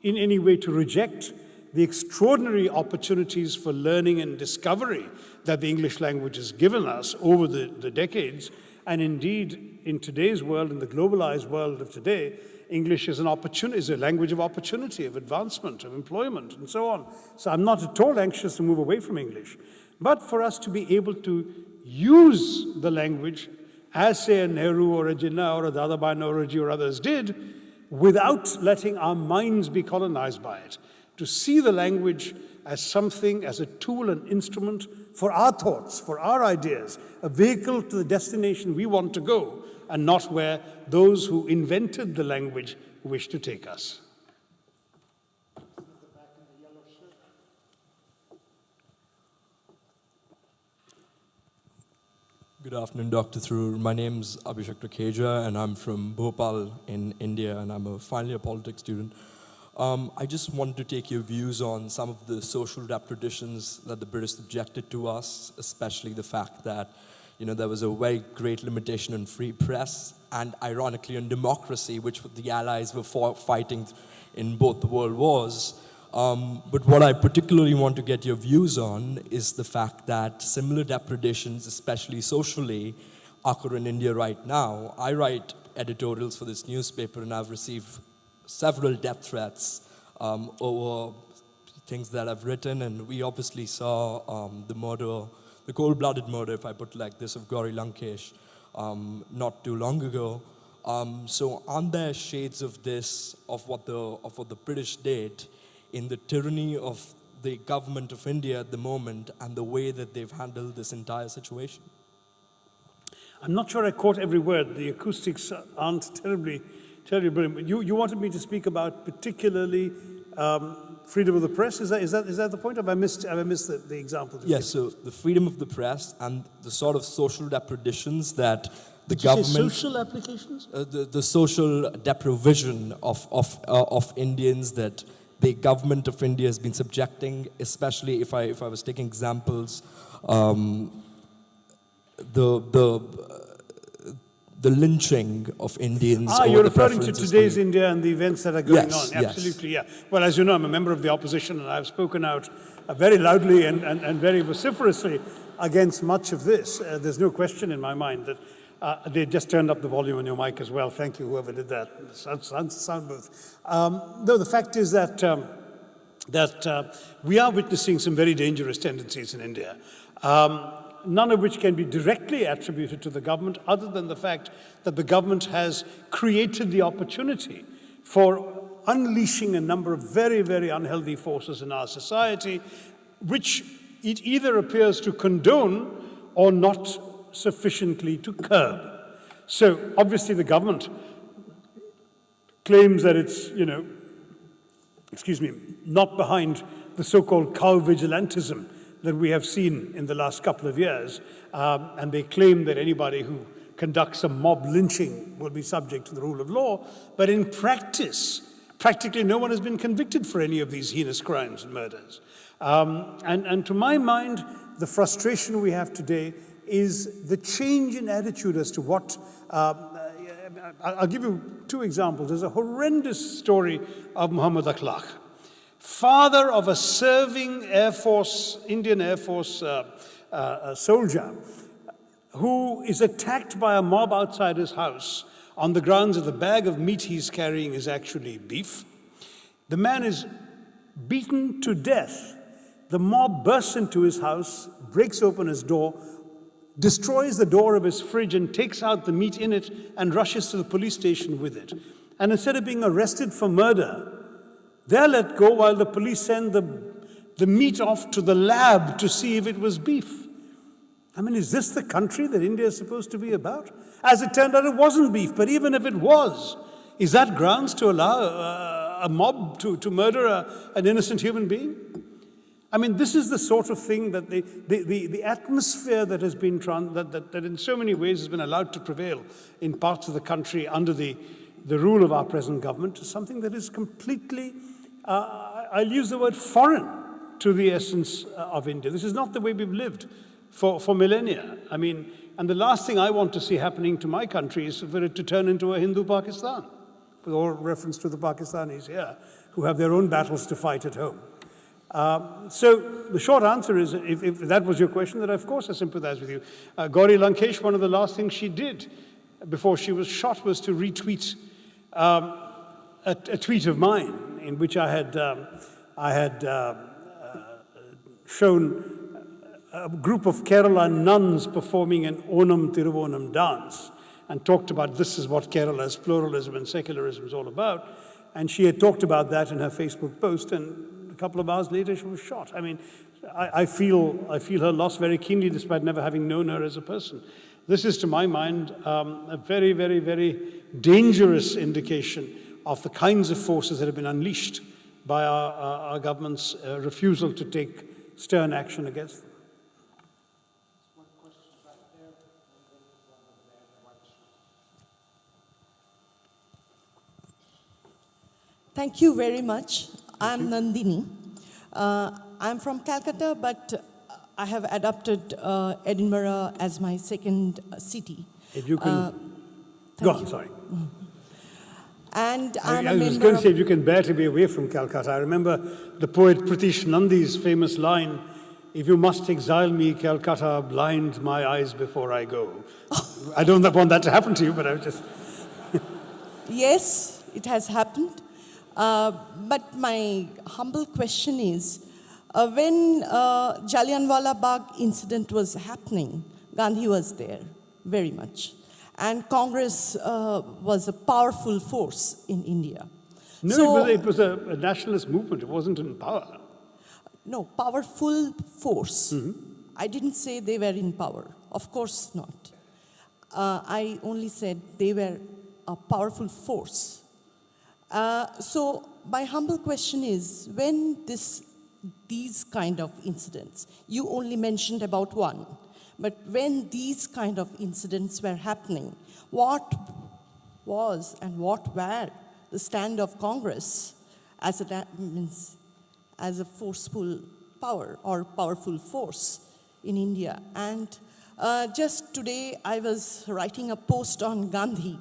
B: in any way to reject the extraordinary opportunities for learning and discovery that the English language has given us over the decades. And indeed, in today's world, in the globalized world of today, English is an opportunity, is a language of opportunity, of advancement, of employment, and so on. So I'm not at all anxious to move away from English. But for us to be able to use the language as, say, a Nehru or a Jinnah or a Dadabhai Naoroji or others did, without letting our minds be colonized by it. To see the language as something, as a tool, an instrument for our thoughts, for our ideas, a vehicle to the destination we want to go, and not where those who invented the language wish to take us.
F: Good afternoon, Dr. Tharoor. My name's Abhishek Rakheja, and I'm from Bhopal in India, and I'm finally a politics student. I just wanted to take your views on some of the social traditions that the British subjected to us, especially the fact that, there was a very great limitation on free press and, ironically, on democracy, which the Allies were fighting in both the world wars. But what I particularly want to get your views on is the fact that similar depredations, especially socially, occur in India right now. I write editorials for this newspaper, and I've received several death threats over things that I've written, and we obviously saw the cold-blooded murder, if I put it like this, of Gauri Lankesh not too long ago. So aren't there shades of this, of what the British did, in the tyranny of the government of India at the moment and the way that they've handled this entire situation?
B: I'm not sure I caught every word. The acoustics aren't terribly brilliant. But you wanted me to speak about particularly freedom of the press. Is that the point? Have I missed the example?
F: Yes. So the freedom of the press and the sort of social depredations that the
B: Did you say
F: government,
B: social applications,
F: the social deprivation of Indians that the government of India has been subjecting, especially if I was taking examples, the lynching of Indians.
B: You're referring to today's India and the events that are going on.
F: Yes.
B: Absolutely, yeah. Well, as you know, I'm a member of the opposition, and I've spoken out very loudly and very vociferously against much of this. There's no question in my mind that they just turned up the volume on your mic as well. Thank you, whoever did that. Sound booth. No, the fact is that we are witnessing some very dangerous tendencies in India. None of which can be directly attributed to the government, other than the fact that the government has created the opportunity for unleashing a number of very, very unhealthy forces in our society, which it either appears to condone or not sufficiently to curb. So obviously the government claims that it's, not behind the so-called cow vigilantism that we have seen in the last couple of years. And they claim that anybody who conducts a mob lynching will be subject to the rule of law. But in practice, practically no one has been convicted for any of these heinous crimes and murders. And to my mind, the frustration we have today is the change in attitude as to what... I'll give you two examples. There's a horrendous story of Muhammad Akhlaq, father of a serving Indian Air Force soldier, who is attacked by a mob outside his house on the grounds that the bag of meat he's carrying is actually beef. The man is beaten to death. The mob bursts into his house, breaks open his door, destroys the door of his fridge and takes out the meat in it and rushes to the police station with it. And instead of being arrested for murder, they're let go while the police send the meat off to the lab to see if it was beef. I mean, is this the country that India is supposed to be about? As it turned out, it wasn't beef, but even if it was, is that grounds to allow a mob to murder an innocent human being? I mean, this is the sort of thing that the atmosphere that has been, that in so many ways has been allowed to prevail in parts of the country under the rule of our present government is something that is completely I'll use the word foreign to the essence of India. This is not the way we've lived for millennia. I mean, and the last thing I want to see happening to my country is for it to turn into a Hindu Pakistan, with all reference to the Pakistanis here, who have their own battles to fight at home. So the short answer is, if that was your question, then of course I sympathize with you. Gauri Lankesh, one of the last things she did before she was shot was to retweet a tweet of mine in which I had shown a group of Kerala nuns performing an Onam Tiruvonam dance and talked about this is what Kerala's pluralism and secularism is all about. And she had talked about that in her Facebook post, and a couple of hours later she was shot. I mean, I feel her loss very keenly despite never having known her as a person. This is, to my mind, a very, very, very dangerous indication of the kinds of forces that have been unleashed by our government's refusal to take stern action against them.
G: Thank you very much. I'm Nandini. I'm from Calcutta, but I have adopted Edinburgh as my second city.
B: If you can... go on, sorry.
G: And I'm
B: I
G: a
B: was
G: member
B: going to
G: of...
B: say, if you can bear to be away from Calcutta. I remember the poet Pritish Nandi's famous line, if you must exile me, Calcutta, blind my eyes before I go. I don't want that to happen to you, but I was just...
G: Yes, it has happened. But my humble question is, when Jallianwala Bagh incident was happening, Gandhi was there very much. And Congress was a powerful force in India.
B: No,
G: So-
B: it was a nationalist movement. It wasn't in power.
G: No, powerful force. I didn't say they were in power. Of course not. I only said they were a powerful force. So my humble question is, when these kind of incidents, you only mentioned about one, but when these kind of incidents were happening, what was and what were the stand of Congress as a forceful power or powerful force in India? And just today I was writing a post on Gandhi,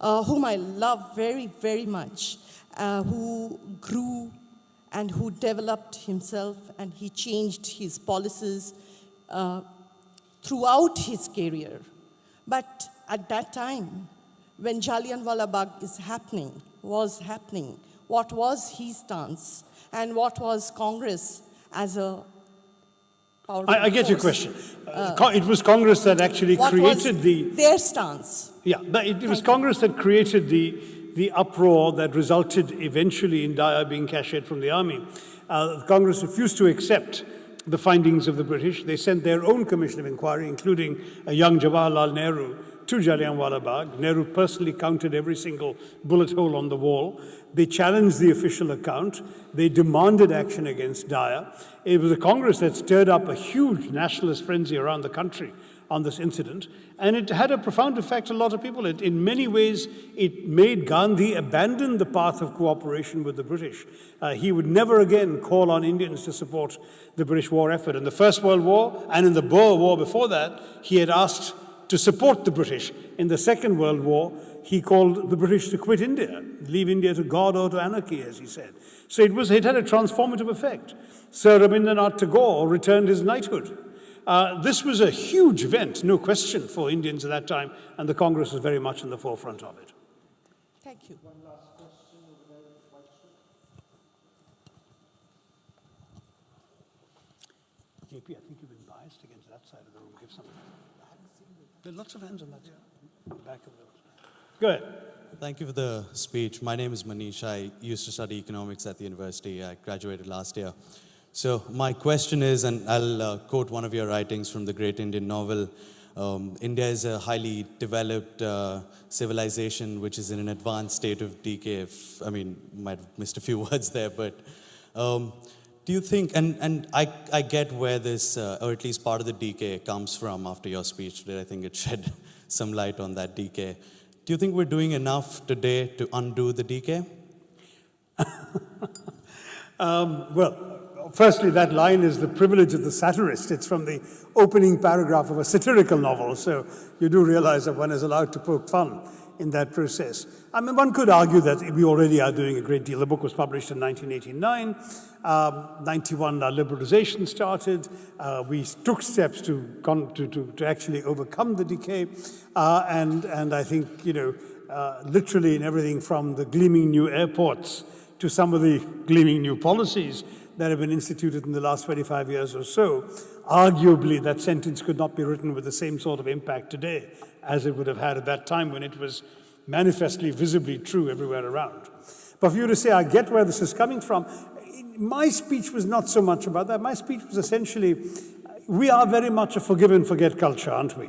G: whom I love very, very much, who grew and who developed himself, and he changed his policies throughout his career. But at that time, when Jallianwala Bagh was happening, what was his stance, and what was Congress as a powerful
B: I get your
G: force?
B: question. It was Congress that actually
G: What
B: created
G: was their stance?
B: Yeah, but it was Congress that created the uproar that resulted eventually in Daya being cashiered from the army. Congress refused to accept the findings of the British. They sent their own commission of inquiry, including a young Jawaharlal Nehru, to Jallianwala Bagh. Nehru personally counted every single bullet hole on the wall. They challenged the official account. They demanded action against Daya. It was a Congress that stirred up a huge nationalist frenzy around the country on this incident, and it had a profound effect on a lot of people. In many ways, it made Gandhi abandon the path of cooperation with the British. He would never again call on Indians to support the British war effort. In the First World War and in the Boer War before that, he had asked to support the British. In the Second World War, he called the British to quit India, leave India to God or to anarchy, as he said. So it had a transformative effect. Sir Rabindranath Tagore returned his knighthood. This was a huge event, no question, for Indians at that time, and the Congress was very much in the forefront of it.
G: Thank you.
C: One last question over there.
B: JP, I think you've been biased against that side of the room. Give something. There are lots of hands on that side. Back of those. Go ahead.
H: Thank you for the speech. My name is Manish. I used to study economics at the university. I graduated last year. So my question is, and I'll quote one of your writings from the great Indian novel, India is a highly developed civilization which is in an advanced state of decay. Might have missed a few words there, but do you think, and I get where this, or at least part of the decay comes from after your speech today. I think it shed some light on that decay. Do you think we're doing enough today to undo the decay?
B: Well, firstly, that line is the privilege of the satirist. It's from the opening paragraph of a satirical novel, so you do realize that one is allowed to poke fun in that process. I mean, one could argue that we already are doing a great deal. The book was published in 1989. 91, our liberalization started. We took steps to actually overcome the decay. And I think, literally in everything from the gleaming new airports to some of the gleaming new policies that have been instituted in the last 25 years or so, arguably that sentence could not be written with the same sort of impact today as it would have had at that time when it was manifestly, visibly true everywhere around. But for you to say, I get where this is coming from, my speech was not so much about that. My speech was essentially, we are very much a forgive and forget culture, aren't we?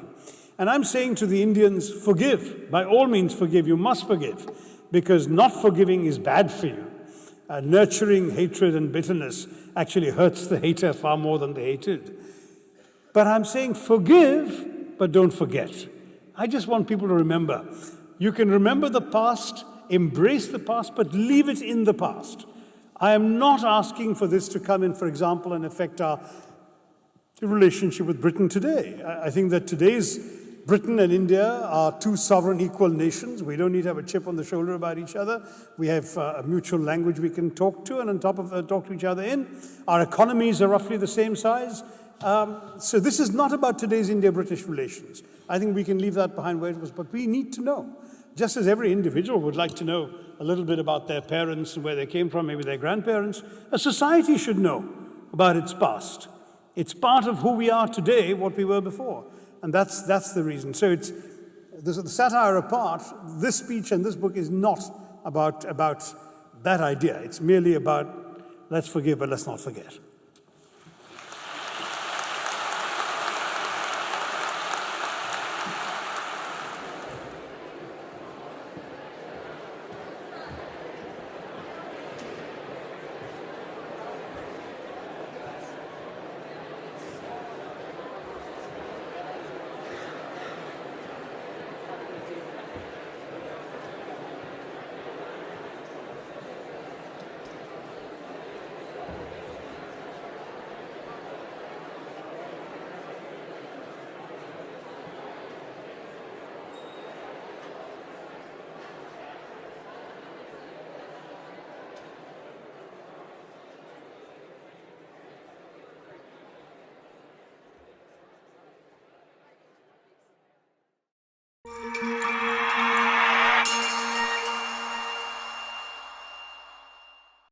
B: And I'm saying to the Indians, forgive. By all means forgive. You must forgive. Because not forgiving is bad for you. Nurturing hatred and bitterness actually hurts the hater far more than the hated. But I'm saying forgive, but don't forget. I just want people to remember. You can remember the past, embrace the past, but leave it in the past. I am not asking for this to come in, for example, and affect our relationship with Britain today. I think that today's Britain and India are two sovereign equal nations. We don't need to have a chip on the shoulder about each other. We have a mutual language we can talk to and on top of talk to each other in. Our economies are roughly the same size. So this is not about today's India-British relations. I think we can leave that behind where it was, but we need to know. Just as every individual would like to know a little bit about their parents and where they came from, maybe their grandparents, a society should know about its past. It's part of who we are today, what we were before. And that's the reason. So it's the satire apart, this speech and this book is not about that idea. It's merely about let's forgive, but let's not forget.